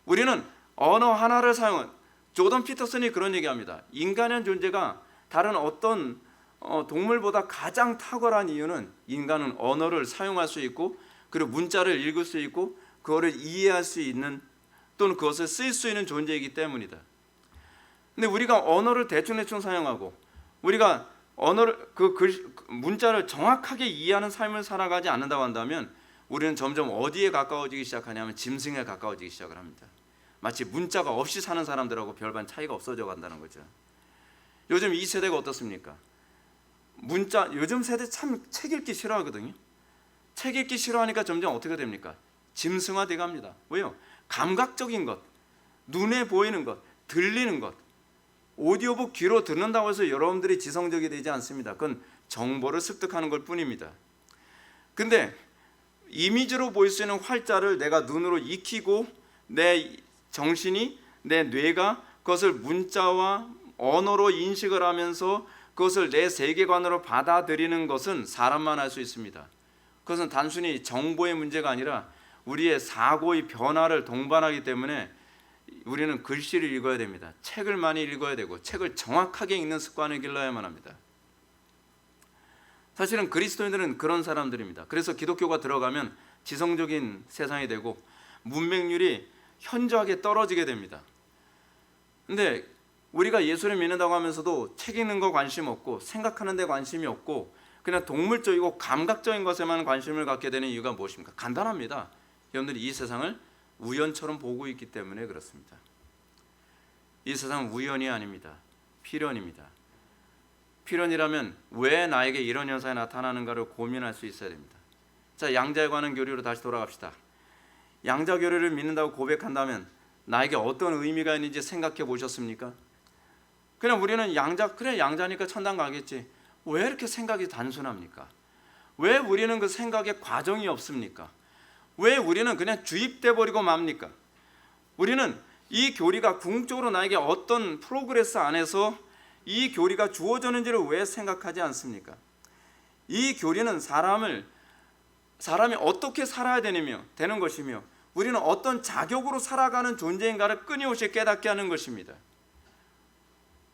우리는 언어 하나를 사용한, 조던 피터슨이 그런 얘기합니다. 인간의 존재가 다른 어떤 동물보다 가장 탁월한 이유는 인간은 언어를 사용할 수 있고 그리고 문자를 읽을 수 있고 그거를 이해할 수 있는 또는 그것을 쓸 수 있는 존재이기 때문이다. 근데 우리가 언어를 대충 사용하고 우리가 언어를 문자를 정확하게 이해하는 삶을 살아가지 않는다고 한다면 우리는 점점 어디에 가까워지기 시작하냐면 짐승에 가까워지기 시작을 합니다. 마치 문자가 없이 사는 사람들하고 별반 차이가 없어져 간다는 거죠. 요즘 이 세대가 어떻습니까? 요즘 세대 참 책 읽기 싫어하거든요. 책 읽기 싫어하니까 점점 어떻게 됩니까? 짐승화돼 갑니다. 왜요? 감각적인 것, 눈에 보이는 것, 들리는 것, 오디오북 귀로 듣는다고 해서 여러분들이 지성적이 되지 않습니다. 그건 정보를 습득하는 것 뿐입니다. 근데 이미지로 보일 수 있는 활자를 내가 눈으로 익히고 내 정신이, 내 뇌가 그것을 문자와 언어로 인식을 하면서 그것을 내 세계관으로 받아들이는 것은 사람만 할 수 있습니다. 그것은 단순히 정보의 문제가 아니라 우리의 사고의 변화를 동반하기 때문에 우리는 글씨를 읽어야 됩니다. 책을 많이 읽어야 되고 책을 정확하게 읽는 습관을 길러야만 합니다. 사실은 그리스도인들은 그런 사람들입니다. 그래서 기독교가 들어가면 지성적인 세상이 되고 문맹률이 현저하게 떨어지게 됩니다. 근데 우리가 예수를 믿는다고 하면서도 책 읽는 거 관심 없고 생각하는 데 관심이 없고 그냥 동물적이고 감각적인 것에만 관심을 갖게 되는 이유가 무엇입니까? 간단합니다. 여러분들이 이 세상을 우연처럼 보고 있기 때문에 그렇습니다. 이 세상은 우연이 아닙니다. 필연입니다. 필연이라면 왜 나에게 이런 현상이 나타나는가를 고민할 수 있어야 됩니다. 자, 양자에 관한 교리로 다시 돌아갑시다. 양자 교리를 믿는다고 고백한다면 나에게 어떤 의미가 있는지 생각해 보셨습니까? 그냥 우리는 양자니까 천당 가겠지. 왜 이렇게 생각이 단순합니까? 왜 우리는 그 생각에 과정이 없습니까? 왜 우리는 그냥 주입돼 버리고 맙니까? 우리는 이 교리가 궁극적으로 나에게 어떤 프로그레스 안에서 이 교리가 주어졌는지를 왜 생각하지 않습니까? 이 교리는 사람이 어떻게 살아야 되는 것이며 우리는 어떤 자격으로 살아가는 존재인가를 끊임없이 깨닫게 하는 것입니다.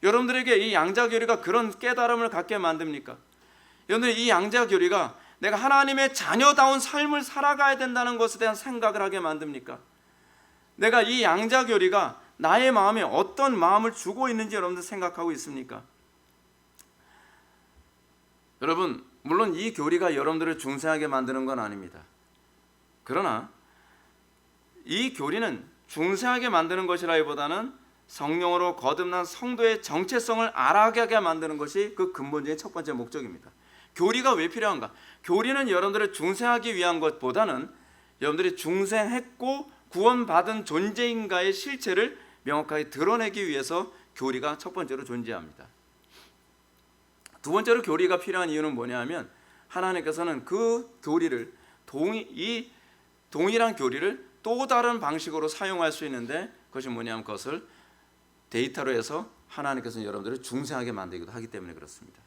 여러분들에게 이 양자교리가 그런 깨달음을 갖게 만듭니까? 여러분들 이 양자교리가 내가 하나님의 자녀다운 삶을 살아가야 된다는 것에 대한 생각을 하게 만듭니까? 내가 이 양자교리가 나의 마음에 어떤 마음을 주고 있는지 여러분들 생각하고 있습니까? 여러분, 물론 이 교리가 여러분들을 중생하게 만드는 건 아닙니다. 그러나 이 교리는 중생하게 만드는 것이라기보다는 성령으로 거듭난 성도의 정체성을 알아가게 만드는 것이 그 근본적인 첫 번째 목적입니다. 교리가 왜 필요한가? 교리는 여러분들을 중생하기 위한 것보다는 여러분들이 중생했고 구원받은 존재인가의 실체를 명확하게 드러내기 위해서 교리가 첫 번째로 존재합니다. 두 번째로 교리가 필요한 이유는 뭐냐 하면 하나님께서는 그 교리를 이 동일한 교리를 또 다른 방식으로 사용할 수 있는데 그것이 뭐냐면 그것을 데이터로 해서 하나님께서는 여러분들을 중생하게 만들기도 하기 때문에 그렇습니다.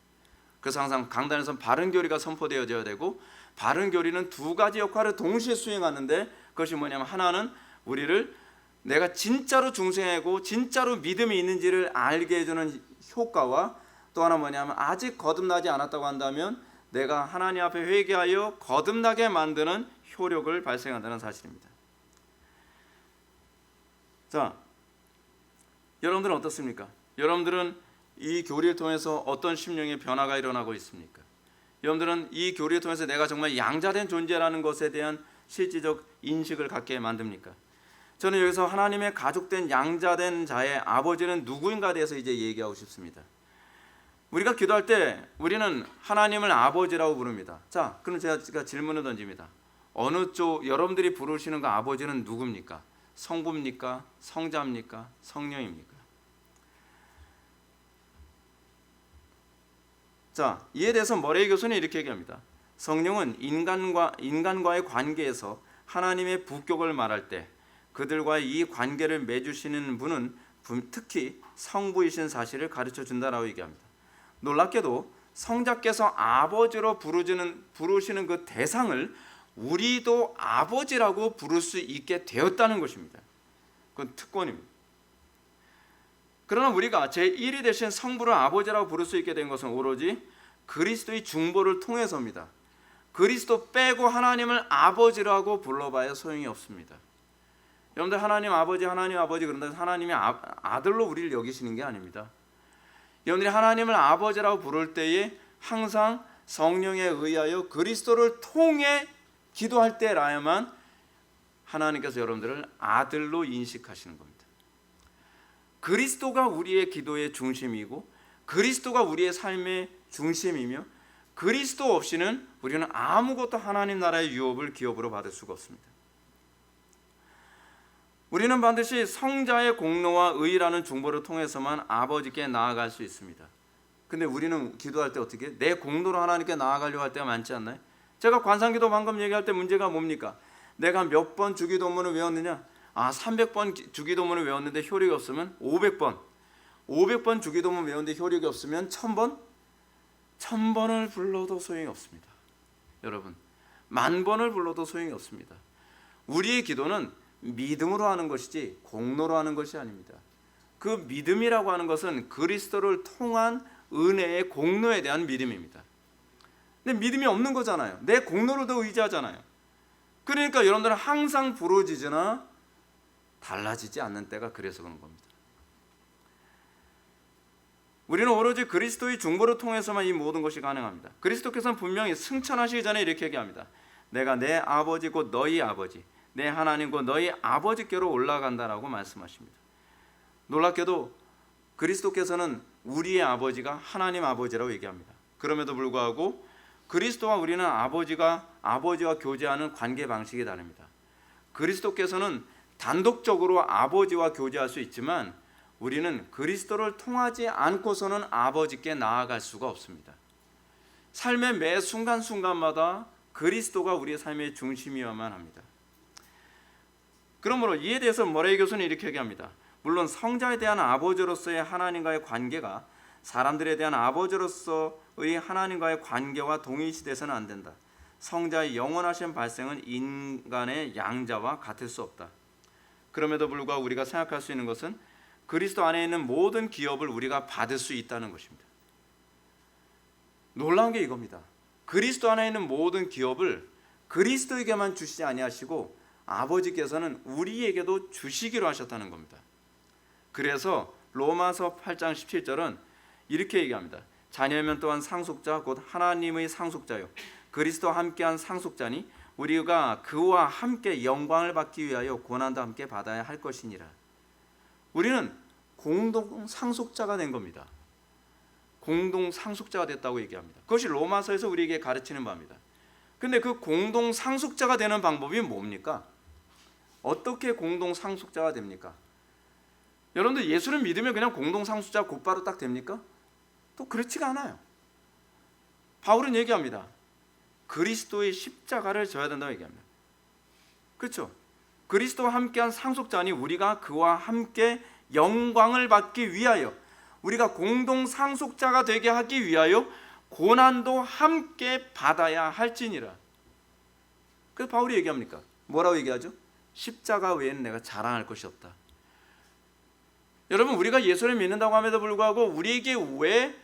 그래서 항상 강단에서는 바른 교리가 선포되어져야 되고 바른 교리는 두 가지 역할을 동시에 수행하는데 그것이 뭐냐면 하나는 우리를 내가 진짜로 중생하고 진짜로 믿음이 있는지를 알게 해주는 효과와 또 하나 뭐냐면 아직 거듭나지 않았다고 한다면 내가 하나님 앞에 회개하여 거듭나게 만드는 효력을 발생한다는 사실입니다. 자, 여러분들은 어떻습니까? 여러분들은 이 교리를 통해서 어떤 심령의 변화가 일어나고 있습니까? 여러분들은 이 교리를 통해서 내가 정말 양자된 존재라는 것에 대한 실질적 인식을 갖게 만듭니까? 저는 여기서 하나님의 가족된 양자된 자의 아버지는 누구인가에 대해서 이제 얘기하고 싶습니다. 우리가 기도할 때 우리는 하나님을 아버지라고 부릅니다. 자, 그럼 제가 질문을 던집니다. 어느 쪽 여러분들이 부르시는 그 아버지는 누굽니까? 성부입니까? 성자입니까? 성령입니까? 자, 이에 대해서 머레이 교수는 이렇게 얘기합니다. 성령은 인간과의 관계에서 하나님의 부격을 말할 때 그들과의 이 관계를 맺으시는 분은 특히 성부이신 사실을 가르쳐 준다라고 얘기합니다. 놀랍게도 성자께서 아버지로 부르시는 그 대상을 우리도 아버지라고 부를 수 있게 되었다는 것입니다. 그건 특권입니다. 그러나 우리가 제1이 되신 성부를 아버지라고 부를 수 있게 된 것은 오로지 그리스도의 중보를 통해서입니다. 그리스도 빼고 하나님을 아버지라고 불러봐야 소용이 없습니다. 여러분들 하나님 아버지 그런다 해서 하나님이 아들로 우리를 여기시는 게 아닙니다. 여러분들이 하나님을 아버지라고 부를 때에 항상 성령에 의하여 그리스도를 통해 기도할 때라야만 하나님께서 여러분들을 아들로 인식하시는 겁니다. 그리스도가 우리의 기도의 중심이고 그리스도가 우리의 삶의 중심이며 그리스도 없이는 우리는 아무것도 하나님 나라의 유업을 기업으로 받을 수가 없습니다. 우리는 반드시 성자의 공로와 의라는 중보를 통해서만 아버지께 나아갈 수 있습니다. 근데 우리는 기도할 때 어떻게? 내 공로로 하나님께 나아가려고 할 때가 많지 않나요? 제가 관상기도 방금 얘기할 때 문제가 뭡니까? 내가 몇 번 주기도문을 외웠느냐? 300번 주기도문을 외웠는데 효력이 없으면 500번 주기도문 외웠는데 효력이 없으면 1000번? 1000번을 불러도 소용이 없습니다. 여러분, 10,000번을 불러도 소용이 없습니다. 우리의 기도는 믿음으로 하는 것이지 공로로 하는 것이 아닙니다. 그 믿음이라고 하는 것은 그리스도를 통한 은혜의 공로에 대한 믿음입니다. 근데 믿음이 없는 거잖아요. 내 공로를 더 의지하잖아요. 그러니까 여러분들은 항상 부러지거나 달라지지 않는 때가 그래서 그런 겁니다. 우리는 오로지 그리스도의 중보를 통해서만 이 모든 것이 가능합니다. 그리스도께서는 분명히 승천하시기 전에 이렇게 얘기합니다. 내가 내 아버지 곧 너희 아버지, 내 하나님 곧 너희 아버지께로 올라간다라고 말씀하십니다. 놀랍게도 그리스도께서는 우리의 아버지가 하나님 아버지라고 얘기합니다. 그럼에도 불구하고 그리스도와 우리는 아버지와 교제하는 관계 방식이 다릅니다. 그리스도께서는 단독적으로 아버지와 교제할 수 있지만 우리는 그리스도를 통하지 않고서는 아버지께 나아갈 수가 없습니다. 삶의 매 순간순간마다 그리스도가 우리의 삶의 중심이어야만 합니다. 그러므로 이에 대해서 머레이 교수는 이렇게 얘기합니다. 물론 성자에 대한 아버지로서의 하나님과의 관계가 사람들에 대한 아버지로서의 하나님과의 관계와 동일시돼서는 안 된다. 성자의 영원하신 발생은 인간의 양자와 같을 수 없다. 그럼에도 불구하고 우리가 생각할 수 있는 것은 그리스도 안에 있는 모든 기업을 우리가 받을 수 있다는 것입니다. 놀라운 게 이겁니다. 그리스도 안에 있는 모든 기업을 그리스도에게만 주시지 아니하시고 아버지께서는 우리에게도 주시기로 하셨다는 겁니다. 그래서 로마서 8장 17절은 이렇게 얘기합니다. 자녀면 또한 상속자 곧 하나님의 상속자요 그리스도와 함께한 상속자니 우리가 그와 함께 영광을 받기 위하여 고난도 함께 받아야 할 것이니라. 우리는 공동 상속자가 된 겁니다. 공동 상속자가 됐다고 얘기합니다. 그것이 로마서에서 우리에게 가르치는 바입니다. 근데 그 공동 상속자가 되는 방법이 뭡니까? 어떻게 공동 상속자가 됩니까? 여러분들 예수를 믿으면 그냥 공동 상속자 곧바로 딱 됩니까? 또 그렇지가 않아요. 바울은 얘기합니다. 그리스도의 십자가를 져야 된다고 얘기합니다. 그렇죠? 그리스도와 함께한 상속자니 우리가 그와 함께 영광을 받기 위하여 우리가 공동 상속자가 되게 하기 위하여 고난도 함께 받아야 할지니라. 그래서 바울이 얘기합니까? 뭐라고 얘기하죠? 십자가 외에는 내가 자랑할 것이 없다. 여러분 우리가 예수를 믿는다고 함에도 불구하고 우리에게 왜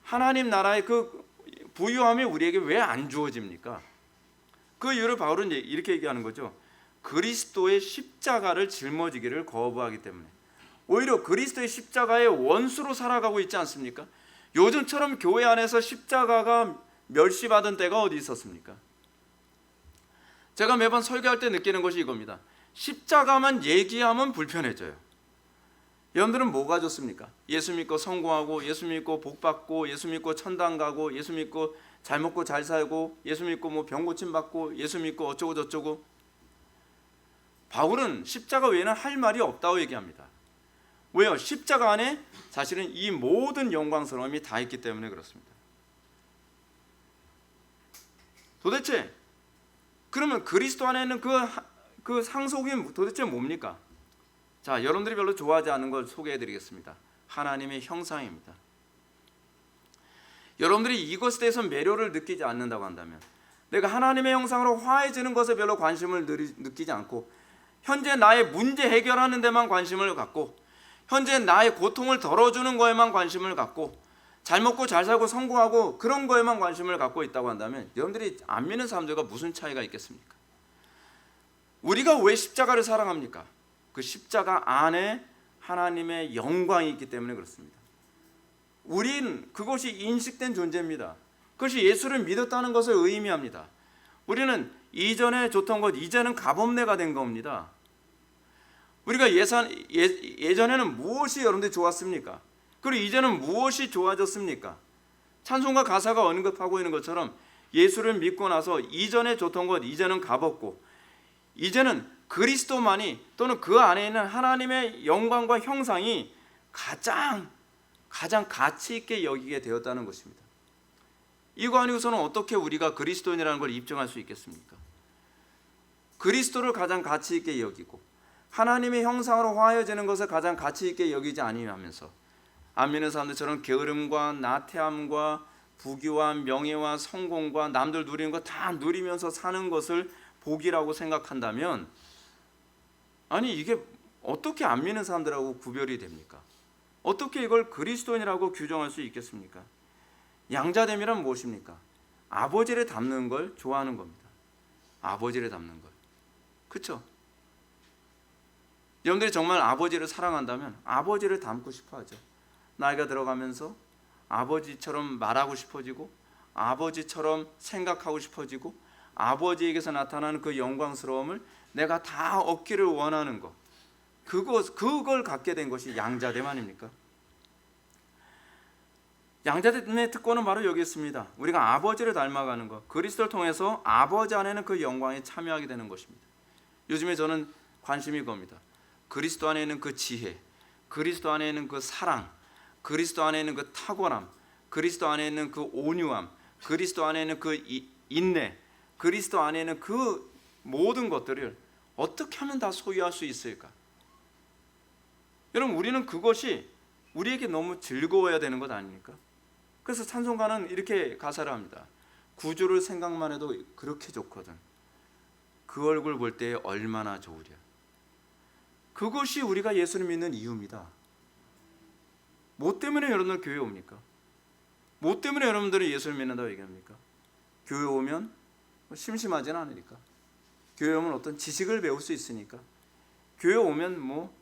하나님 나라의 그 부유함이 우리에게 왜 안 주어집니까? 그 이유를 바울은 이렇게 얘기하는 거죠. 그리스도의 십자가를 짊어지기를 거부하기 때문에. 오히려 그리스도의 십자가의 원수로 살아가고 있지 않습니까? 요즘처럼 교회 안에서 십자가가 멸시받은 때가 어디 있었습니까? 제가 매번 설교할 때 느끼는 것이 이겁니다. 십자가만 얘기하면 불편해져요. 여러분들은 뭐가 좋습니까? 예수 믿고 성공하고, 예수 믿고 복 받고, 예수 믿고 천당 가고, 예수 믿고 잘 먹고 잘 살고, 예수 믿고 뭐 병 고침 받고, 예수 믿고 어쩌고 저쩌고. 바울은 십자가 외에는 할 말이 없다고 얘기합니다. 왜요? 십자가 안에 사실은 이 모든 영광스러움이 다 있기 때문에 그렇습니다. 도대체 그러면 그리스도 안에 있는 그 상속이 도대체 뭡니까? 자, 여러분들이 별로 좋아하지 않는 걸 소개해 드리겠습니다. 하나님의 형상입니다. 여러분들이 이것에 대해서 매료를 느끼지 않는다고 한다면, 내가 하나님의 형상으로 화해지는 것에 별로 관심을 느끼지 않고, 현재 나의 문제 해결하는 데만 관심을 갖고, 현재 나의 고통을 덜어주는 거에만 관심을 갖고, 잘 먹고 잘 살고 성공하고 그런 거에만 관심을 갖고 있다고 한다면, 여러분들이 안 믿는 사람들과 무슨 차이가 있겠습니까? 우리가 왜 십자가를 사랑합니까? 그 십자가 안에 하나님의 영광이 있기 때문에 그렇습니다. 우린 그것이 인식된 존재입니다. 그것이 예수를 믿었다는 것을 의미합니다. 우리는 이전에 좋던 것 이제는 가범내가 된 겁니다. 우리가 예전에는 무엇이 여러분들이 좋았습니까? 그리고 이제는 무엇이 좋아졌습니까? 찬송가 가사가 언급하고 있는 것처럼 예수를 믿고 나서 이전에 좋던 것 이제는 가벗고, 이제는 그리스도만이, 또는 그 안에 있는 하나님의 영광과 형상이 가장 가치 있게 여기게 되었다는 것입니다. 이거 아니고서는 어떻게 우리가 그리스도인이라는 걸 입증할 수 있겠습니까? 그리스도를 가장 가치 있게 여기고 하나님의 형상으로 화해지는 것을 가장 가치 있게 여기지 아니하면서, 안 믿는 사람들처럼 게으름과 나태함과 부귀와 명예와 성공과 남들 누리는 거 다 누리면서 사는 것을 복이라고 생각한다면, 아니 이게 어떻게 안 믿는 사람들하고 구별이 됩니까? 어떻게 이걸 그리스도인이라고 규정할 수 있겠습니까? 양자됨이란 무엇입니까? 아버지를 닮는 걸 좋아하는 겁니다. 아버지를 닮는 걸. 그렇죠? 여러분들이 정말 아버지를 사랑한다면 아버지를 닮고 싶어 하죠. 나이가 들어가면서 아버지처럼 말하고 싶어지고, 아버지처럼 생각하고 싶어지고, 아버지에게서 나타나는 그 영광스러움을 내가 다 얻기를 원하는 것, 그걸 갖게 된 것이 양자됨 아닙니까? 양자됨의 특권은 바로 여기 있습니다. 우리가 아버지를 닮아가는 것, 그리스도를 통해서 아버지 안에는 그 영광에 참여하게 되는 것입니다. 요즘에 저는 관심이 겁니다. 그리스도 안에 있는 그 지혜, 그리스도 안에 있는 그 사랑, 그리스도 안에 있는 그 탁월함, 그리스도 안에 있는 그 온유함, 그리스도 안에 있는 그 인내, 그리스도 안에 있는 그 모든 것들을 어떻게 하면 다 소유할 수 있을까? 여러분, 우리는 그것이 우리에게 너무 즐거워야 되는 것 아닙니까? 그래서 찬송가는 이렇게 가사를 합니다. 구주를 생각만 해도 그렇게 좋거든. 그 얼굴 볼 때 얼마나 좋으랴. 그것이 우리가 예수를 믿는 이유입니다. 뭐 때문에 여러분들 교회 옵니까? 뭐 때문에 여러분들이 예수를 믿는다고 얘기합니까? 교회 오면 심심하진 않으니까. 교회 오면 어떤 지식을 배울 수 있으니까. 교회 오면 뭐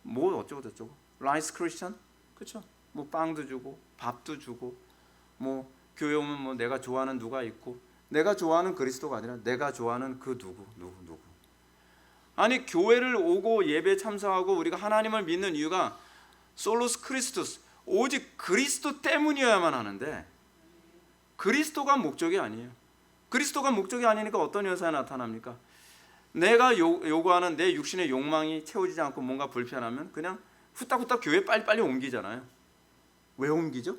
어쩌고 저쩌고. 라이스 크리스천? 그렇죠? 뭐 빵도 주고 밥도 주고, 뭐 교회 오면 뭐 내가 좋아하는 누가 있고, 내가 좋아하는 그리스도가 아니라 내가 좋아하는 그 누구. 아니, 교회를 오고 예배 참석하고 우리가 하나님을 믿는 이유가 솔로스 크리스토스, 오직 그리스도 때문이어야만 하는데, 그리스도가 목적이 아니에요. 그리스도가 목적이 아니니까 어떤 현상이 나타납니까? 내가 요구하는 내 육신의 욕망이 채워지지 않고 뭔가 불편하면 그냥 후딱후딱 교회 빨리빨리 옮기잖아요. 왜 옮기죠?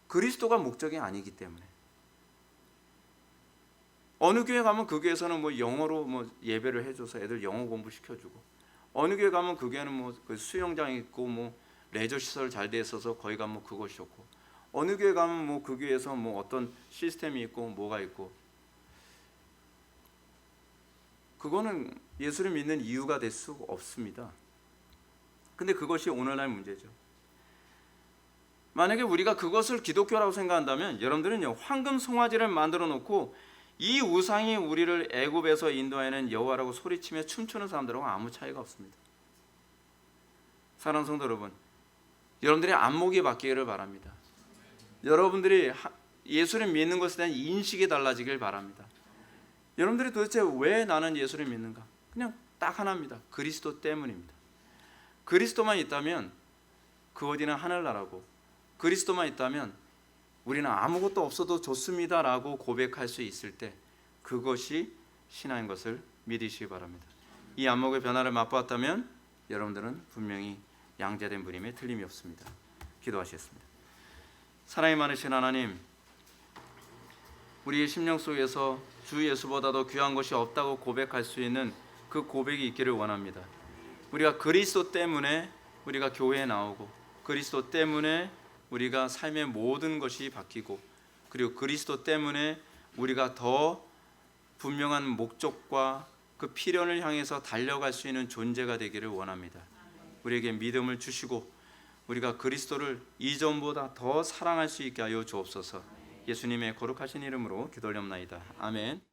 그리스도가 목적이 아니기 때문에. 어느 교회 가면 그 교회에서는 뭐 영어로 뭐 예배를 해줘서 애들 영어 공부 시켜주고, 어느 교회 가면 그 교회는 뭐 그 수영장 있고 뭐 레저 시설 잘 돼 있어서 거기 가면 뭐 그것이 좋고, 어느 교회 가면 뭐 그 교회에서 뭐 어떤 시스템이 있고 뭐가 있고. 그거는 예수를 믿는 이유가 될 수 없습니다. 근데 그것이 오늘날 문제죠. 만약에 우리가 그것을 기독교라고 생각한다면, 여러분들은요, 황금 송아지를 만들어 놓고 이 우상이 우리를 애굽에서 인도하는 여호와라고 소리치며 춤추는 사람들하고 아무 차이가 없습니다. 사랑하는 성도 여러분, 여러분들의 안목이 바뀌기를 바랍니다. 여러분들이 예수를 믿는 것에 대한 인식이 달라지길 바랍니다. 여러분들이 도대체 왜 나는 예수를 믿는가? 그냥 딱 하나입니다. 그리스도 때문입니다. 그리스도만 있다면 그 어디는 하늘나라고, 그리스도만 있다면 우리는 아무것도 없어도 좋습니다라고 고백할 수 있을 때 그것이 신앙인 것을 믿으시기 바랍니다. 이 안목의 변화를 맛보았다면 여러분들은 분명히 양자된 분임에 틀림이 없습니다. 기도하시겠습니다. 사랑이 많으신 하나님, 우리의 심령 속에서 주 예수보다도 귀한 것이 없다고 고백할 수 있는 그 고백이 있기를 원합니다. 우리가 그리스도 때문에 우리가 교회에 나오고, 그리스도 때문에 우리가 삶의 모든 것이 바뀌고, 그리고 그리스도 때문에 우리가 더 분명한 목적과 그 필연을 향해서 달려갈 수 있는 존재가 되기를 원합니다. 우리에게 믿음을 주시고 우리가 그리스도를 이전보다 더 사랑할 수 있게 하여 주옵소서. 예수님의 거룩하신 이름으로 기도하옵나이다. 아멘.